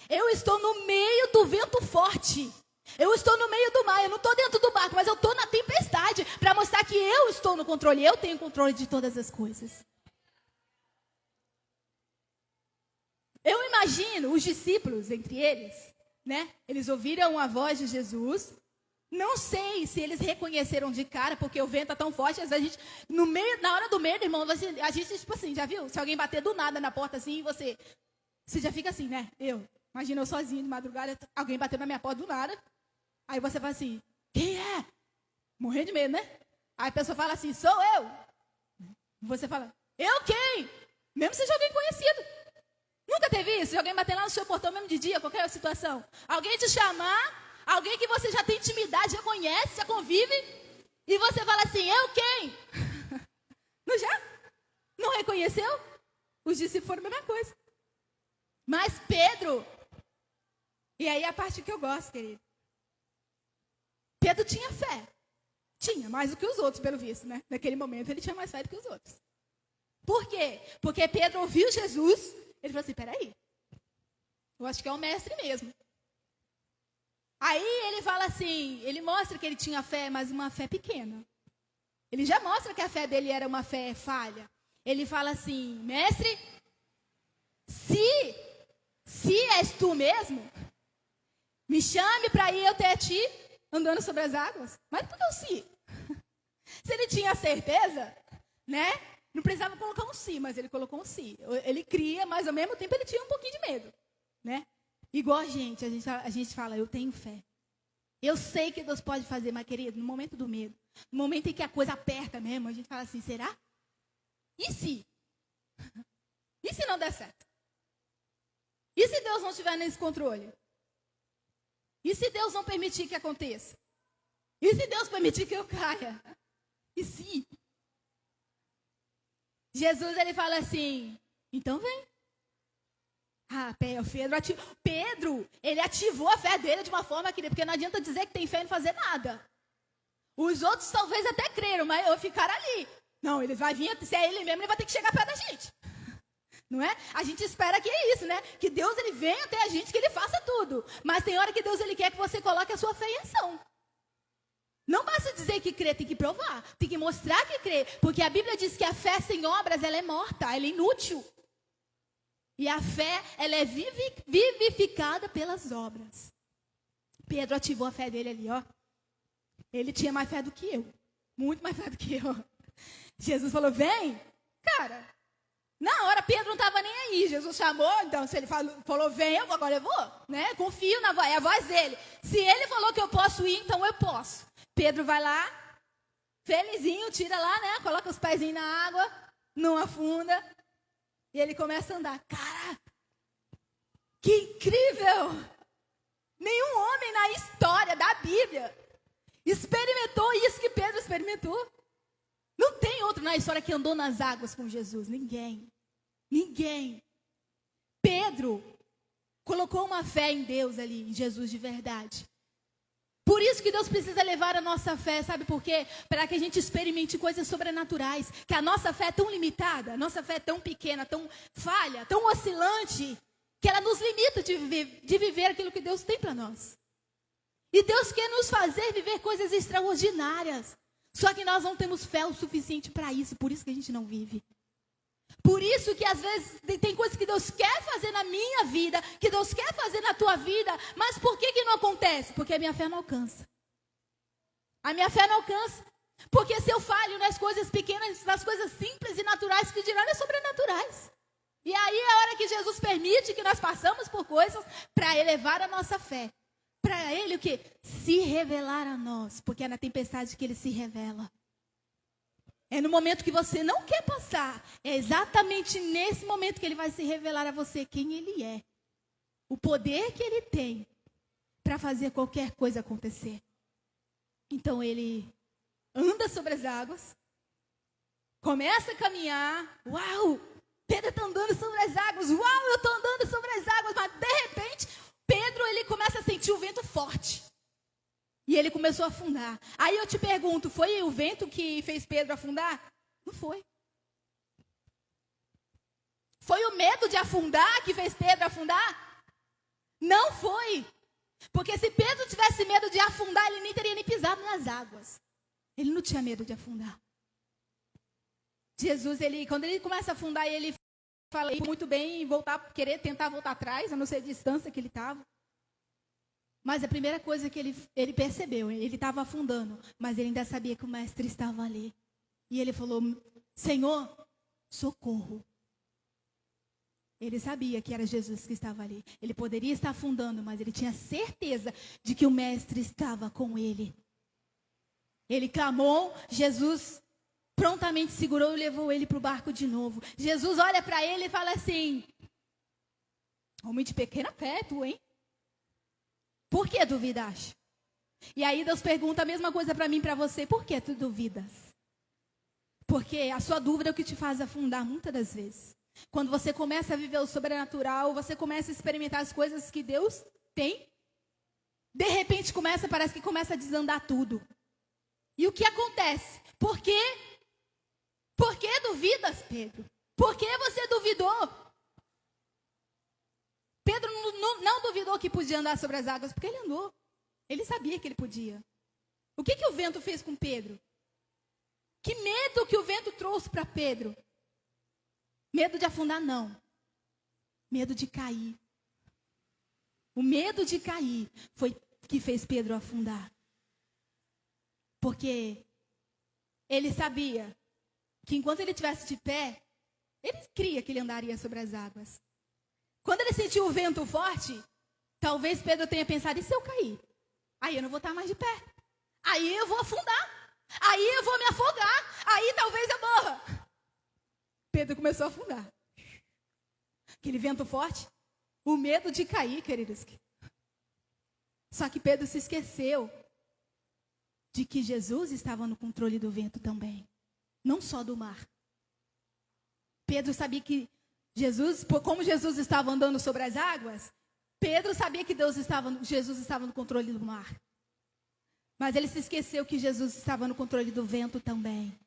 Eu estou no meio do vento forte. Eu estou no meio do mar, eu não estou dentro do barco, mas eu estou na tempestade para mostrar que eu estou no controle, eu tenho controle de todas as coisas. Eu imagino os discípulos, entre eles, né? Eles ouviram a voz de Jesus. Não sei se eles reconheceram de cara, porque o vento é tão forte, às vezes a gente, na hora do medo, irmão, a gente, tipo assim, já viu? Se alguém bater do nada na porta assim, você já fica assim, né? Imagina eu sozinho de madrugada, alguém bateu na minha porta do nada. Aí você fala assim, quem é? Morrendo de medo, né? Aí a pessoa fala assim, sou eu. Você fala, eu quem? Mesmo seja alguém conhecido. Nunca teve isso? De alguém bater lá no seu portão mesmo de dia, qualquer situação. Alguém te chamar, alguém que você já tem intimidade, já conhece, já convive. E você fala assim, eu quem? Não já? Não reconheceu? Os discípulos foram a mesma coisa. Mas Pedro, e aí a parte que eu gosto, querido. Pedro tinha fé. Tinha, mais do que os outros, pelo visto, né? Naquele momento ele tinha mais fé do que os outros. Por quê? Porque Pedro ouviu Jesus, ele falou assim, peraí, eu acho que é o mestre mesmo. Aí ele fala assim, ele mostra que ele tinha fé, mas uma fé pequena. Ele já mostra que a fé dele era uma fé falha. Ele fala assim, mestre, se és tu mesmo, me chame para ir até ti, andando sobre as águas. Mas por que o se? Se ele tinha certeza, né? Não precisava colocar um si, mas ele colocou um si. Ele cria, mas ao mesmo tempo ele tinha um pouquinho de medo, né? Igual a gente fala, eu tenho fé. Eu sei que Deus pode fazer, mas querido, no momento do medo, no momento em que a coisa aperta mesmo, a gente fala assim, será? E se? E se não der certo? E se Deus não estiver nesse controle? E se Deus não permitir que aconteça? E se Deus permitir que eu caia? E se? Jesus, ele fala assim, então vem. Pedro, ele ativou a fé dele de uma forma que, porque não adianta dizer que tem fé e não fazer nada. Os outros talvez até creram, mas eu ficar ali. Não, ele vai vir, se é ele mesmo, ele vai ter que chegar perto da gente. Não é? A gente espera que é isso, né? Que Deus, ele venha até a gente, que ele faça tudo. Mas tem hora que Deus, ele quer que você coloque a sua fé em ação. Não basta dizer que crê, tem que provar. Tem que mostrar que crê. Porque a Bíblia diz que a fé sem obras, ela é morta, ela é inútil. E a fé, ela é vivificada pelas obras. Pedro ativou a fé dele ali, ó. Ele tinha mais fé do que eu. Muito mais fé do que eu. Jesus falou, vem. Cara, Na hora, Pedro não estava nem aí. Jesus chamou, então se ele falou, vem, agora eu vou. Né? Confio na voz, é a voz dele. Se ele falou que eu posso ir, então eu posso. Pedro vai lá, felizinho, tira lá, né? Coloca os pezinhos na água, não afunda. E ele começa a andar. Cara, que incrível! Nenhum homem na história da Bíblia experimentou isso que Pedro experimentou. Não tem outro na história que andou nas águas com Jesus. Ninguém. Ninguém. Pedro colocou uma fé em Deus ali, em Jesus de verdade. Por isso que Deus precisa levar a nossa fé, sabe por quê? Para que a gente experimente coisas sobrenaturais. Que a nossa fé é tão limitada, a nossa fé é tão pequena, tão falha, tão oscilante, que ela nos limita de viver aquilo que Deus tem para nós. E Deus quer nos fazer viver coisas extraordinárias. Só que nós não temos fé o suficiente para isso, por isso que a gente não vive. Por isso que às vezes tem coisas que Deus quer fazer na minha vida, que Deus quer fazer na tua vida, mas por que não acontece? Porque a minha fé não alcança. A minha fé não alcança. Porque se eu falho nas coisas pequenas, nas coisas simples e naturais, que dirão nas sobrenaturais. E aí é a hora que Jesus permite que nós passamos por coisas para elevar a nossa fé. Para Ele o quê? Se revelar a nós. Porque é na tempestade que Ele se revela. É no momento que você não quer passar. É exatamente nesse momento que Ele vai se revelar a você quem Ele é. O poder que Ele tem para fazer qualquer coisa acontecer. Então Ele anda sobre as águas. Começa a caminhar. Uau! Pedro está andando sobre as águas. Uau, eu estou andando sobre as águas. Mas de repente, Pedro ele começa a sentir o vento forte. E ele começou a afundar. Aí eu te pergunto, foi o vento que fez Pedro afundar? Não foi. Foi o medo de afundar que fez Pedro afundar? Não foi. Porque se Pedro tivesse medo de afundar, ele nem teria nem pisado nas águas. Ele não tinha medo de afundar. Jesus, quando ele começa a afundar, ele fala muito bem em tentar voltar atrás, a não ser a distância que ele estava. Mas a primeira coisa que ele percebeu, ele estava afundando, mas ele ainda sabia que o mestre estava ali. E ele falou, Senhor, socorro. Ele sabia que era Jesus que estava ali. Ele poderia estar afundando, mas ele tinha certeza de que o mestre estava com ele. Ele clamou, Jesus prontamente segurou e levou ele para o barco de novo. Jesus olha para ele e fala assim, homem de pequena fé, tu, hein? Por que duvidaste? E aí Deus pergunta a mesma coisa para mim e para você, por que tu duvidas? Porque a sua dúvida é o que te faz afundar muitas das vezes. Quando você começa a viver o sobrenatural, você começa a experimentar as coisas que Deus tem, de repente parece que começa a desandar tudo. E o que acontece? Por que duvidas, Pedro? Por que você duvidou? Pedro não duvidou que podia andar sobre as águas, porque ele andou. Ele sabia que ele podia. O que o vento fez com Pedro? Que medo que o vento trouxe para Pedro? Medo de afundar, não. Medo de cair. O medo de cair foi que fez Pedro afundar. Porque ele sabia que enquanto ele estivesse de pé, ele cria que ele andaria sobre as águas. Quando ele sentiu o vento forte, talvez Pedro tenha pensado, e se eu cair? Aí eu não vou estar mais de pé. Aí eu vou afundar. Aí eu vou me afogar. Aí talvez eu morra. Pedro começou a afundar. Aquele vento forte, o medo de cair, queridos. Só que Pedro se esqueceu de que Jesus estava no controle do vento também. Não só do mar. Pedro sabia que como Jesus estava andando sobre as águas, Pedro sabia que Jesus estava no controle do mar. Mas ele se esqueceu que Jesus estava no controle do vento também.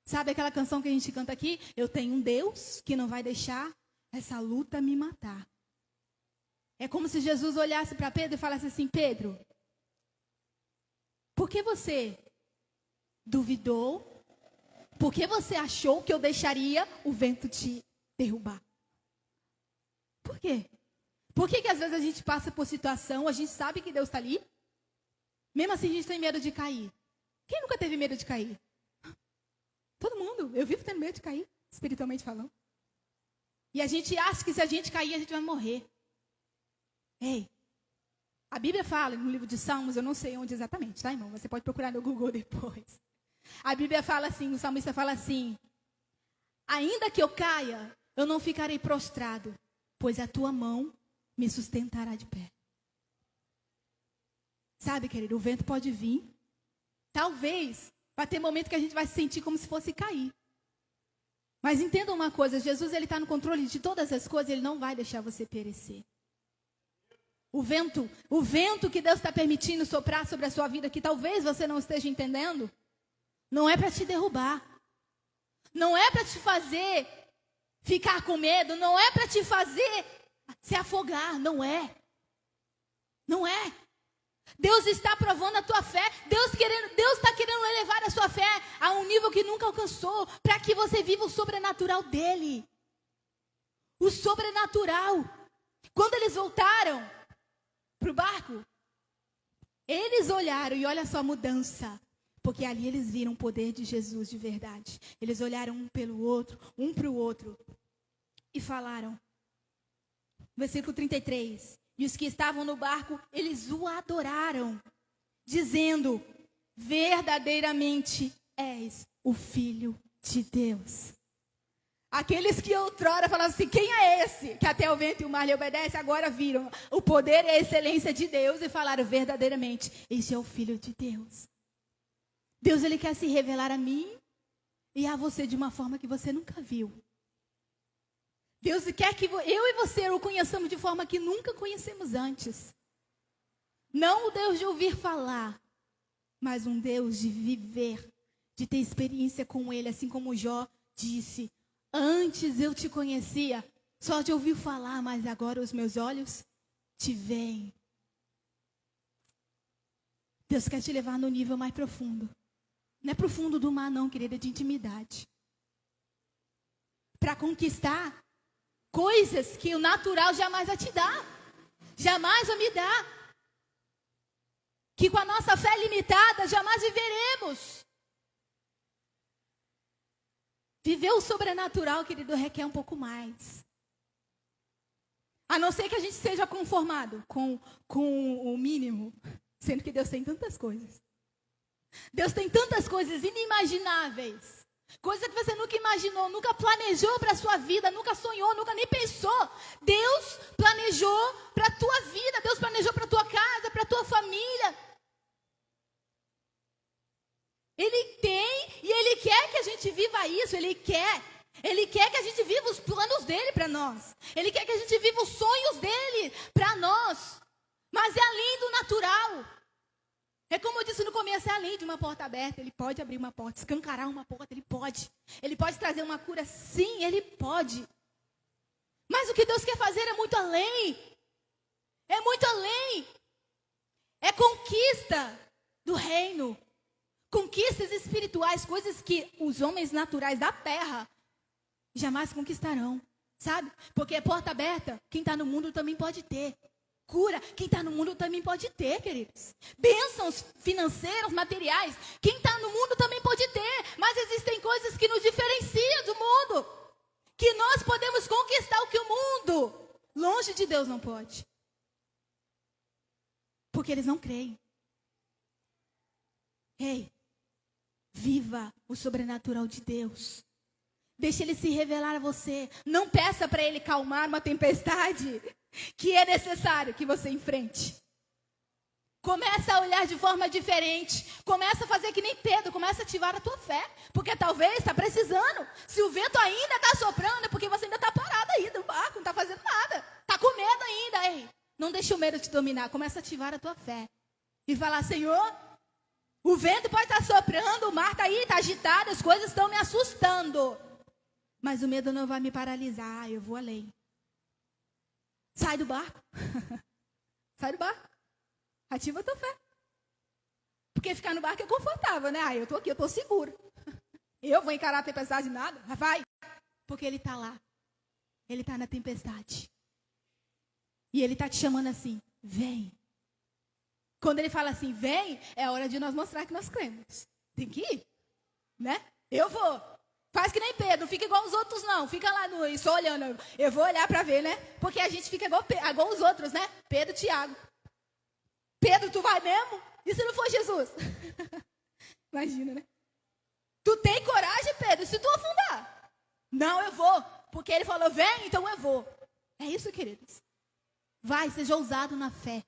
Sabe aquela canção que a gente canta aqui? Eu tenho um Deus que não vai deixar essa luta me matar. É como se Jesus olhasse para Pedro e falasse assim, Pedro, por que você duvidou? Por que você achou que eu deixaria o vento te derrubar? Por quê? Por que às vezes a gente passa por situação, a gente sabe que Deus está ali, mesmo assim a gente tem medo de cair? Quem nunca teve medo de cair? Todo mundo. Eu vivo tendo medo de cair. espiritualmente falando. E a gente acha que se a gente cair, a gente vai morrer. Ei, a Bíblia fala no livro de Salmos, eu não sei onde exatamente, tá, irmão? Você pode procurar no Google depois. A Bíblia fala assim, o salmista fala assim: ainda que eu caia, eu não ficarei prostrado, pois a tua mão me sustentará de pé. Sabe, querido, o vento pode vir. Talvez vai ter momento que a gente vai se sentir como se fosse cair. Mas entenda uma coisa, Jesus ele está no controle de todas as coisas, ele não vai deixar você perecer. O vento que Deus está permitindo soprar sobre a sua vida, que talvez você não esteja entendendo, não é para te derrubar. Não é para te fazer ficar com medo, não é para te fazer se afogar, não é. Não é. Deus está provando a tua fé. Deus está querendo elevar a sua fé a um nível que nunca alcançou, para que você viva o sobrenatural dele. O sobrenatural. Quando eles voltaram para o barco, eles olharam e olha só a mudança. Porque ali eles viram o poder de Jesus de verdade. Eles olharam um pelo outro, um para o outro. E falaram. Versículo 33. E os que estavam no barco, eles o adoraram. Dizendo, verdadeiramente és o Filho de Deus. Aqueles que outrora falavam assim, quem é esse? Que até o vento e o mar lhe obedecem, agora viram o poder e a excelência de Deus e falaram verdadeiramente, este é o Filho de Deus. Deus ele quer se revelar a mim e a você de uma forma que você nunca viu. Deus quer que eu e você o conheçamos de forma que nunca conhecemos antes. Não o Deus de ouvir falar, mas um Deus de viver, de ter experiência com Ele, assim como Jó disse, antes eu te conhecia, só de ouvir falar, mas agora os meus olhos te veem. Deus quer te levar no nível mais profundo. Não é profundo do mar não, querida, é de intimidade. Para conquistar coisas que o natural jamais vai te dar. Jamais vai me dar. Que com a nossa fé limitada jamais viveremos. Viver o sobrenatural, querido, requer um pouco mais. A não ser que a gente seja conformado com o mínimo. Sendo que Deus tem tantas coisas. Deus tem tantas coisas inimagináveis. Coisas que você nunca imaginou, nunca planejou para a sua vida, nunca sonhou, nunca nem pensou. Deus planejou para a tua vida, Deus planejou para a tua casa, para a tua família. Ele tem e Ele quer que a gente viva isso, Ele quer que a gente viva os planos dEle para nós. Ele quer que a gente viva os sonhos dEle para nós. Mas é além do natural. É como eu disse no começo, é além de uma porta aberta. Ele pode abrir uma porta, escancarar uma porta, Ele pode. Ele pode trazer uma cura, sim, Ele pode. Mas o que Deus quer fazer é muito além. É muito além. É conquista do reino. Conquistas espirituais, coisas que os homens naturais da terra jamais conquistarão. Sabe? Porque é porta aberta, quem está no mundo também pode ter. Cura, quem está no mundo também pode ter, queridos. Bênçãos financeiras, materiais, quem está no mundo também pode ter. Mas existem coisas que nos diferenciam do mundo. Que nós podemos conquistar o que o mundo, longe de Deus, não pode. Porque eles não creem. Ei, viva o sobrenatural de Deus. Deixe Ele se revelar a você. Não peça para Ele calmar uma tempestade que é necessário que você enfrente. Começa a olhar de forma diferente. Começa a fazer que nem Pedro. Começa a ativar a tua fé. Porque talvez está precisando. Se o vento ainda está soprando, é porque você ainda está parado aí no barco. Não está fazendo nada. Está com medo ainda. Ei, não deixe o medo te dominar. Começa a ativar a tua fé. E falar, Senhor, o vento pode estar soprando. O mar está aí, está agitado. As coisas estão me assustando. Mas o medo não vai me paralisar. Eu vou além. Sai do barco. Sai do barco. Ativa a tua fé. Porque ficar no barco é confortável, né? Eu estou aqui, eu estou seguro. Eu vou encarar a tempestade nada? Vai. Porque Ele está lá. Ele está na tempestade. E Ele está te chamando assim, vem. Quando Ele fala assim, vem, é hora de nós mostrar que nós cremos. Tem que ir, né? Eu vou. Faz que nem Pedro, não fica igual os outros não. Fica lá só olhando. Eu vou olhar para ver, né? Porque a gente fica igual os outros, né? Pedro e Tiago. Pedro, tu vai mesmo? E se não for Jesus? Imagina, né? Tu tem coragem, Pedro, se tu afundar? Não, eu vou. Porque ele falou, vem, então eu vou. É isso, queridos. Vai, seja ousado na fé.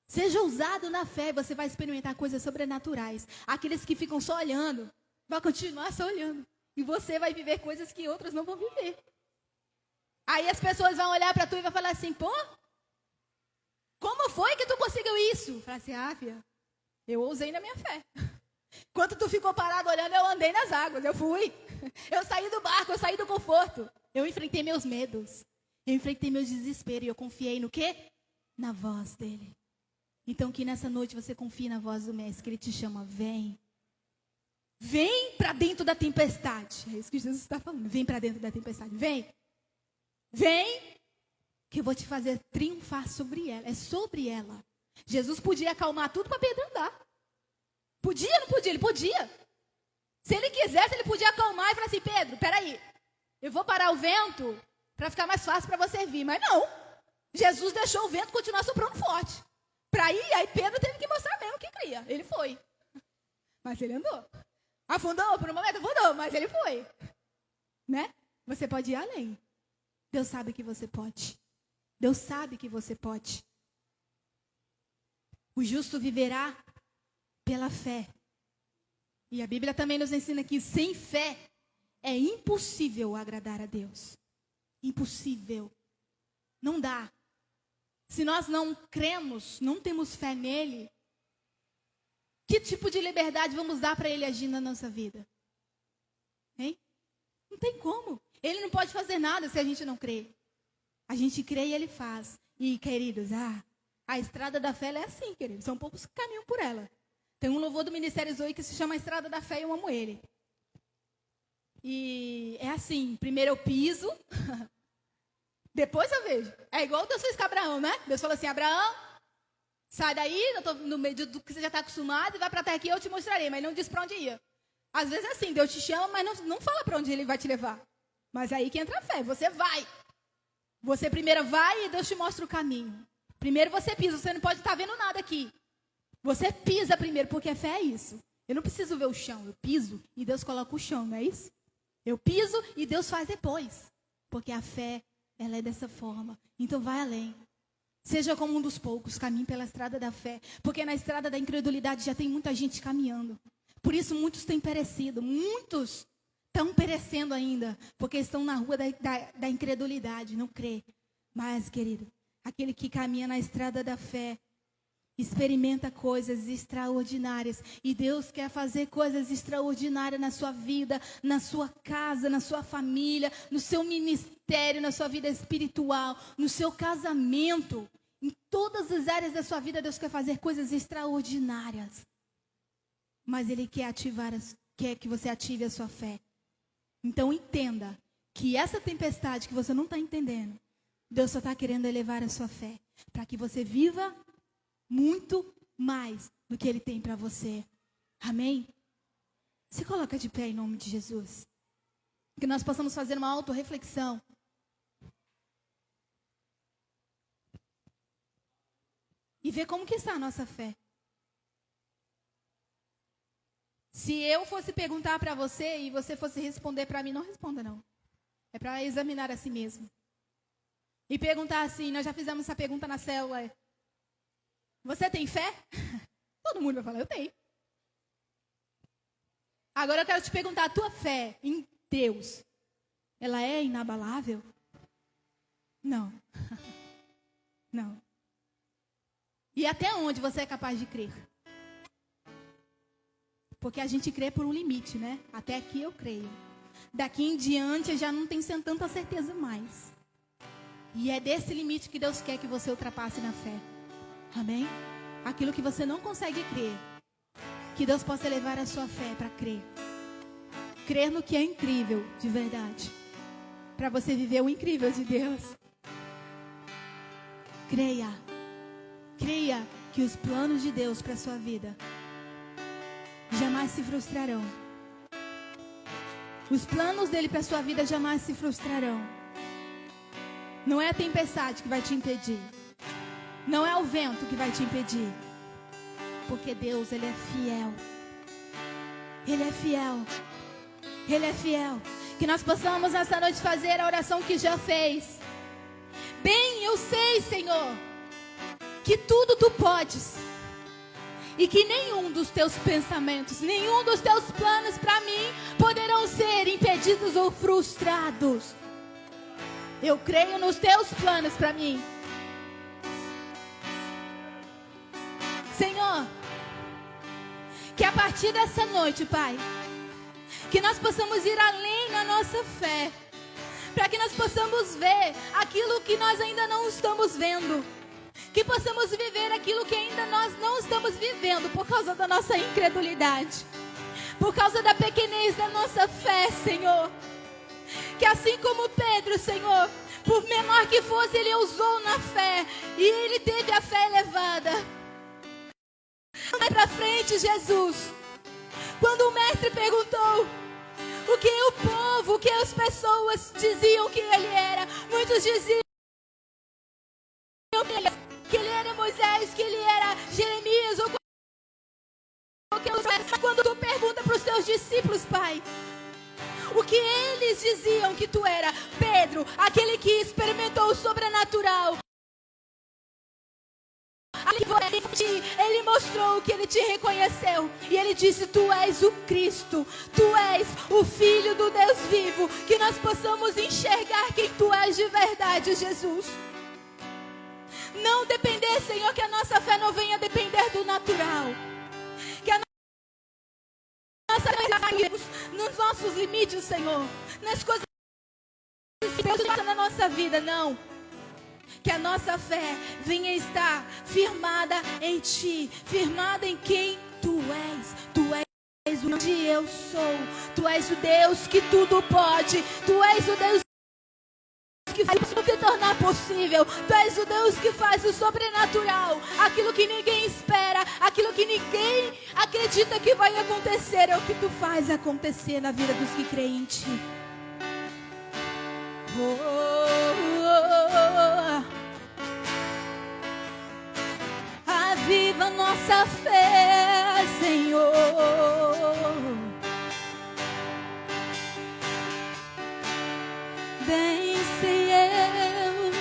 Seja ousado na fé, você vai experimentar coisas sobrenaturais. Aqueles que ficam só olhando, vai continuar só olhando. E você vai viver coisas que outros não vão viver. Aí as pessoas vão olhar para tu e vão falar assim, pô, como foi que tu conseguiu isso? Fala assim, filha, eu ousei na minha fé. Enquanto tu ficou parado olhando, eu andei nas águas, eu fui. Eu saí do barco, eu saí do conforto. Eu enfrentei meus medos. Eu enfrentei meus desesperos e eu confiei no quê? Na voz dele. Então que nessa noite você confie na voz do mestre, que ele te chama, vem. Vem para dentro da tempestade. É isso que Jesus está falando. Vem para dentro da tempestade. Vem. Vem, que eu vou te fazer triunfar sobre ela. É sobre ela. Jesus podia acalmar tudo para Pedro andar. Podia ou não podia? Ele podia. Se ele quisesse, ele podia acalmar e falar assim, Pedro, peraí. Eu vou parar o vento para ficar mais fácil para você vir. Mas não. Jesus deixou o vento continuar soprando forte. Para ir, aí Pedro teve que mostrar mesmo que cria. Ele foi. Mas ele andou. Afundou por um momento? Afundou, mas ele foi. Né? Você pode ir além. Deus sabe que você pode. Deus sabe que você pode. O justo viverá pela fé. E a Bíblia também nos ensina que sem fé é impossível agradar a Deus. Impossível. Não dá. Se nós não cremos, não temos fé nele, que tipo de liberdade vamos dar para ele agir na nossa vida? Hein? Não tem como. Ele não pode fazer nada se a gente não crê. A gente crê e ele faz. E, queridos, a estrada da fé é assim, queridos. São poucos que caminham por ela. Tem um louvor do Ministério Zoe que se chama Estrada da Fé e eu amo ele. E é assim, primeiro eu piso, depois eu vejo. É igual Deus fez com Abraão, né? Deus falou assim, Abraão, sai daí, eu tô no meio do que você já está acostumado, e vai para a terra que eu te mostrarei, mas não diz para onde ia. Às vezes é assim, Deus te chama, mas não fala para onde ele vai te levar. Mas aí que entra a fé, você vai. Você primeiro vai e Deus te mostra o caminho. Primeiro você pisa, você não pode estar vendo nada aqui. Você pisa primeiro, porque a fé é isso. Eu não preciso ver o chão, eu piso e Deus coloca o chão, não é isso? Eu piso e Deus faz depois. Porque a fé, ela é dessa forma. Então vai além. Seja como um dos poucos, caminhe pela estrada da fé. Porque na estrada da incredulidade já tem muita gente caminhando. Por isso muitos têm perecido. Muitos estão perecendo ainda. Porque estão na rua da incredulidade, não crê. Mas, querido, aquele que caminha na estrada da fé, experimenta coisas extraordinárias. E Deus quer fazer coisas extraordinárias na sua vida, na sua casa, na sua família, no seu ministério, na sua vida espiritual, no seu casamento. Em todas as áreas da sua vida, Deus quer fazer coisas extraordinárias. Mas Ele quer que você ative a sua fé. Então entenda que essa tempestade que você não está entendendo, Deus só está querendo elevar a sua fé. Para que você viva muito mais do que Ele tem para você. Amém? Se coloca de pé em nome de Jesus. Que nós possamos fazer uma autorreflexão. E ver como que está a nossa fé. Se eu fosse perguntar para você e você fosse responder para mim, não responda não. É para examinar a si mesmo. E perguntar assim, nós já fizemos essa pergunta na célula. Você tem fé? Todo mundo vai falar, eu tenho. Agora eu quero te perguntar, a tua fé em Deus, ela é inabalável? Não. Não. E até onde você é capaz de crer? Porque a gente crê por um limite, né? Até aqui eu creio. Daqui em diante eu já não tenho tanta certeza mais. E é desse limite que Deus quer que você ultrapasse na fé. Amém? Aquilo que você não consegue crer, que Deus possa levar a sua fé para crer. Crer no que é incrível, de verdade. Para você viver o incrível de Deus. Creia. Creia que os planos de Deus para a sua vida jamais se frustrarão. Os planos dele para a sua vida jamais se frustrarão. Não é a tempestade que vai te impedir. Não é o vento que vai te impedir. Porque Deus, Ele é fiel. Ele é fiel. Ele é fiel. Que nós possamos nessa noite fazer a oração que já fez. Bem, eu sei, Senhor, que tudo Tu podes. E que nenhum dos Teus pensamentos, nenhum dos Teus planos para mim poderão ser impedidos ou frustrados. Eu creio nos Teus planos para mim. Senhor, que a partir dessa noite, Pai, que nós possamos ir além na nossa fé, para que nós possamos ver aquilo que nós ainda não estamos vendo, que possamos viver aquilo que ainda nós não estamos vivendo por causa da nossa incredulidade, por causa da pequenez da nossa fé, Senhor. Que assim como Pedro, Senhor, por menor que fosse, ele ousou na fé e ele teve a fé elevada. Vai para frente, Jesus. Quando o mestre perguntou o que o povo, o que as pessoas diziam que ele era, muitos diziam que ele era Moisés, que ele era Jeremias ou qualquer outro. Quando tu pergunta para os teus discípulos, Pai, o que eles diziam que tu era? Pedro, aquele que experimentou o sobrenatural. Ele mostrou que ele te reconheceu. E ele disse: Tu és o Cristo, Tu és o Filho do Deus vivo. Que nós possamos enxergar quem Tu és de verdade, Jesus. Não depender, Senhor, que a nossa fé não venha depender do natural. Que a nossa fé nos nossos limites, Senhor, nas coisas que Deus na nossa vida, não. Que a nossa fé venha estar firmada em Ti, firmada em quem Tu és. Tu és o que eu sou. Tu és o Deus que tudo pode. Tu és o Deus que faz tudo se tornar possível. Tu és o Deus que faz o sobrenatural. Aquilo que ninguém espera, aquilo que ninguém acredita que vai acontecer, é o que Tu faz acontecer na vida dos que creem em Ti. Aviva nossa fé, Senhor. Bem sei eu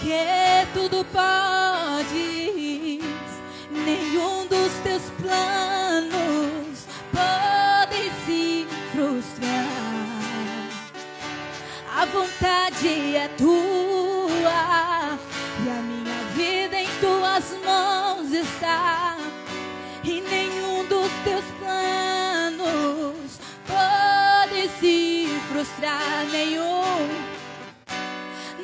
que tudo podes, nenhum dos Teus planos podem se frustrar. A vontade é Tua e a minha vida em Tuas mãos está. E nenhum dos Teus planos pode se frustrar.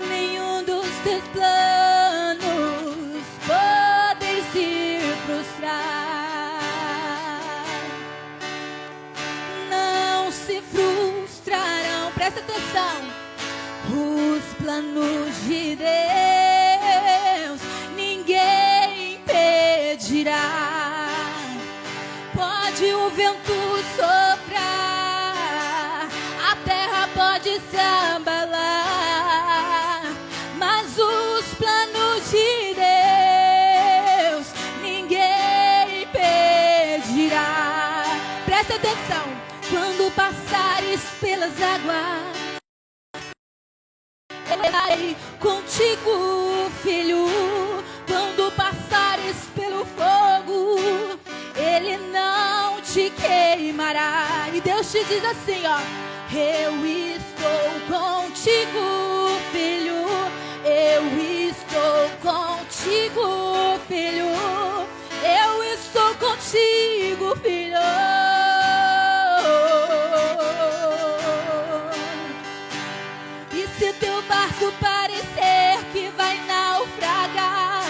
Nenhum dos Teus planos pode se frustrar. Não se frustrarão. Presta atenção. Os planos de Deus ninguém impedirá. Pode o vento soprar, a terra pode se abalar, mas os planos de Deus ninguém impedirá. Presta atenção. Quando passares pelas águas, estarei contigo, filho. Quando passares pelo fogo, ele não te queimará. E Deus te diz assim, ó: eu estou contigo, filho. Eu estou contigo, filho. Eu estou contigo, filho. Se teu barco parecer que vai naufragar,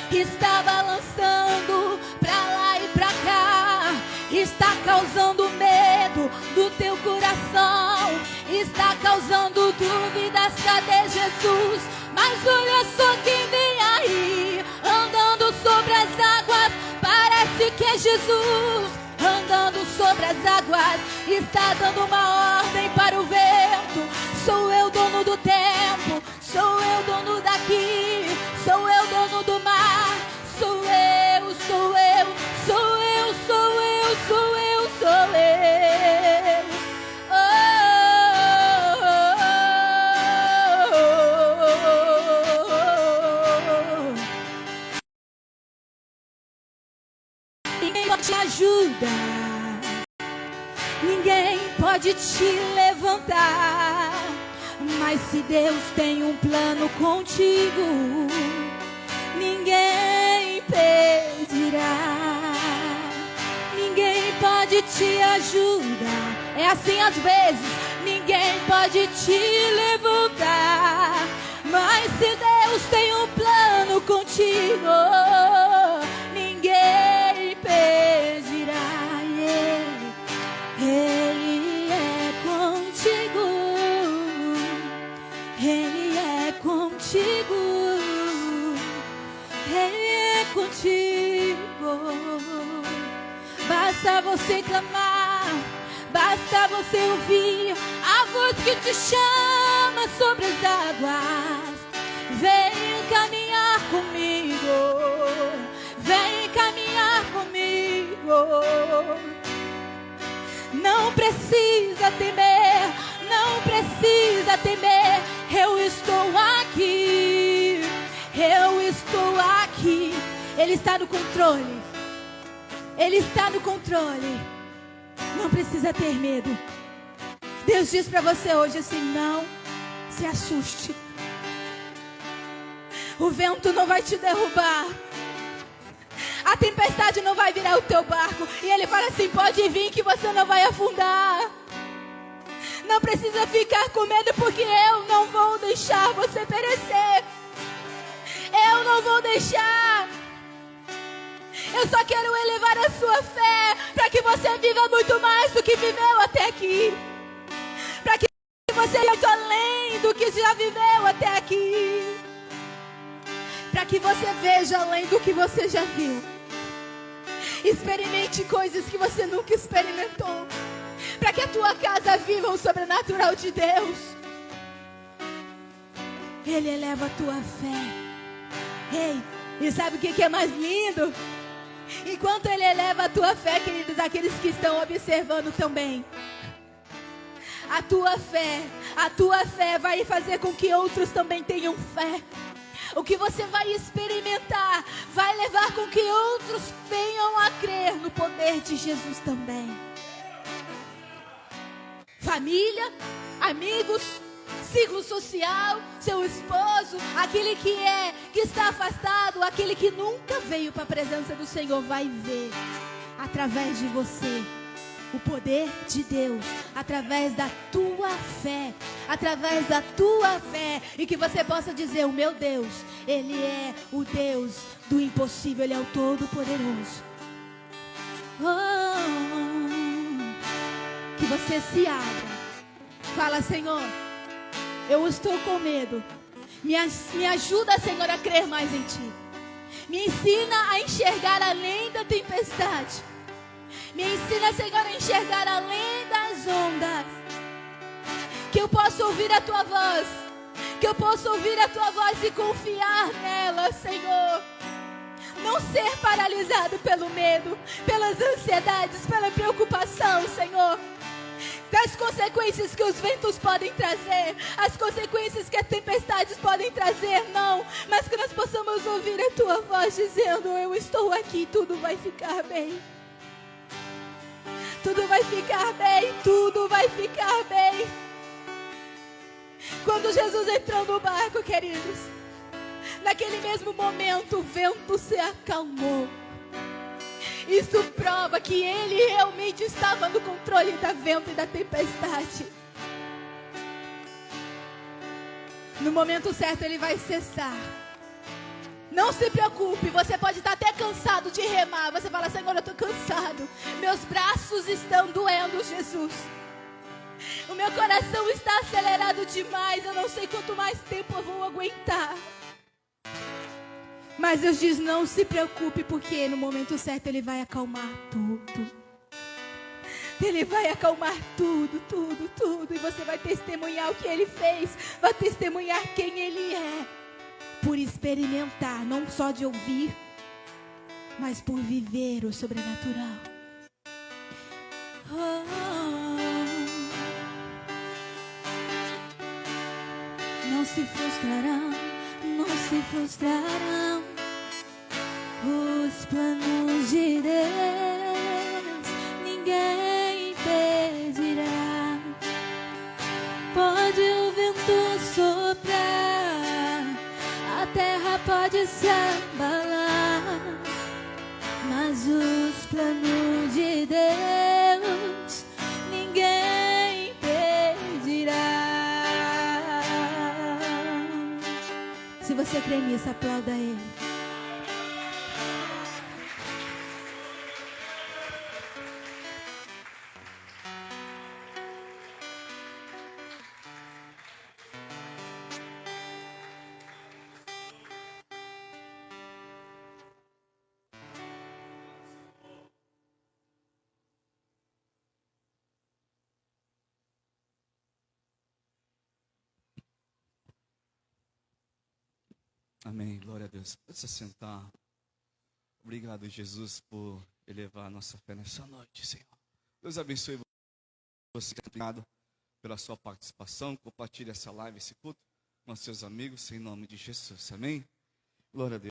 está balançando pra lá e pra cá, está causando medo do teu coração, está causando dúvidas, cadê Jesus? Mas olha só quem vem aí, andando sobre as águas, parece que é Jesus. andando sobre as águas, está dando uma ordem para o vento. Sou eu dono do tempo, sou eu dono daqui, sou eu dono do mar. Sou eu, sou eu, sou eu, sou eu, sou eu, sou eu. Ninguém pode te ajudar, ninguém pode te levantar, mas se Deus tem um plano contigo, ninguém impedirá. Ninguém pode te ajudar. É assim às vezes, ninguém pode te levantar, mas se Deus tem um plano contigo, ninguém impedirá. Ele é contigo, Ele é contigo, Ele é contigo. Basta você clamar, basta você ouvir a voz que te chama sobre as águas. Vem caminhar comigo, vem caminhar comigo. Não precisa temer, não precisa temer. Eu estou aqui, eu estou aqui. Ele está no controle, Ele está no controle. Não precisa ter medo. Deus diz para você hoje assim: não se assuste. O vento não vai te derrubar, a tempestade não vai virar o teu barco. E Ele fala assim: pode vir que você não vai afundar. Não precisa ficar com medo, porque eu não vou deixar você perecer. Eu não vou deixar. Eu só quero elevar a sua fé, para que você viva muito mais do que viveu até aqui, para que você viva muito além do que já viveu até aqui, para que você veja além do que você já viu. Experimente coisas que você nunca experimentou, para que a tua casa viva o sobrenatural de Deus. Ele eleva a tua fé. Ei, e sabe o que é mais lindo? Enquanto Ele eleva a tua fé, queridos, aqueles que estão observando também, a tua fé vai fazer com que outros também tenham fé. O que você vai experimentar vai levar com que outros venham a crer no poder de Jesus também. Família, amigos, ciclo social, seu esposo, aquele que está afastado, aquele que nunca veio para a presença do Senhor, vai ver através de você o poder de Deus, através da tua fé, através da tua fé, e que você possa dizer: o meu Deus, Ele é o Deus do impossível, Ele é o Todo-Poderoso. Que você se abra, fala: Senhor, eu estou com medo, me ajuda, Senhor, a crer mais em Ti, me ensina a enxergar além da tempestade. Me ensina, Senhor, a enxergar além das ondas. Que eu possa ouvir a Tua voz. Que eu possa ouvir a Tua voz e confiar nela, Senhor. Não ser paralisado pelo medo, pelas ansiedades, pela preocupação, Senhor. Das consequências que os ventos podem trazer, as consequências que as tempestades podem trazer, não. Mas que nós possamos ouvir a Tua voz dizendo: eu estou aqui, tudo vai ficar bem. Tudo vai ficar bem, tudo vai ficar bem. Quando Jesus entrou no barco, queridos, naquele mesmo momento o vento se acalmou. Isso prova que Ele realmente estava no controle da vento e da tempestade. No momento certo Ele vai cessar. Não se preocupe, você pode estar até cansado de remar. Você fala: Senhor, eu estou cansado, meus braços estão doendo, Jesus. O meu coração está acelerado demais, eu não sei quanto mais tempo eu vou aguentar. Mas Deus diz: não se preocupe, porque no momento certo Ele vai acalmar tudo. Ele vai acalmar tudo, tudo, tudo. E você vai testemunhar o que Ele fez. Vai testemunhar quem Ele é. Por experimentar, não só de ouvir, mas por viver o sobrenatural. Não se frustrarão, não se frustrarão os planos de Deus. Ninguém impedirá. Pode o vento soprar, a terra pode se abalar, mas os planos de Deus ninguém impedirá. Se você crê nisso, aplauda Ele. Amém, glória a Deus. Pode se sentar. Obrigado, Jesus, por elevar a nossa fé nessa noite, Senhor. Deus abençoe você. Obrigado pela sua participação. Compartilhe essa live, esse culto com seus amigos, em nome de Jesus. Amém? Glória a Deus.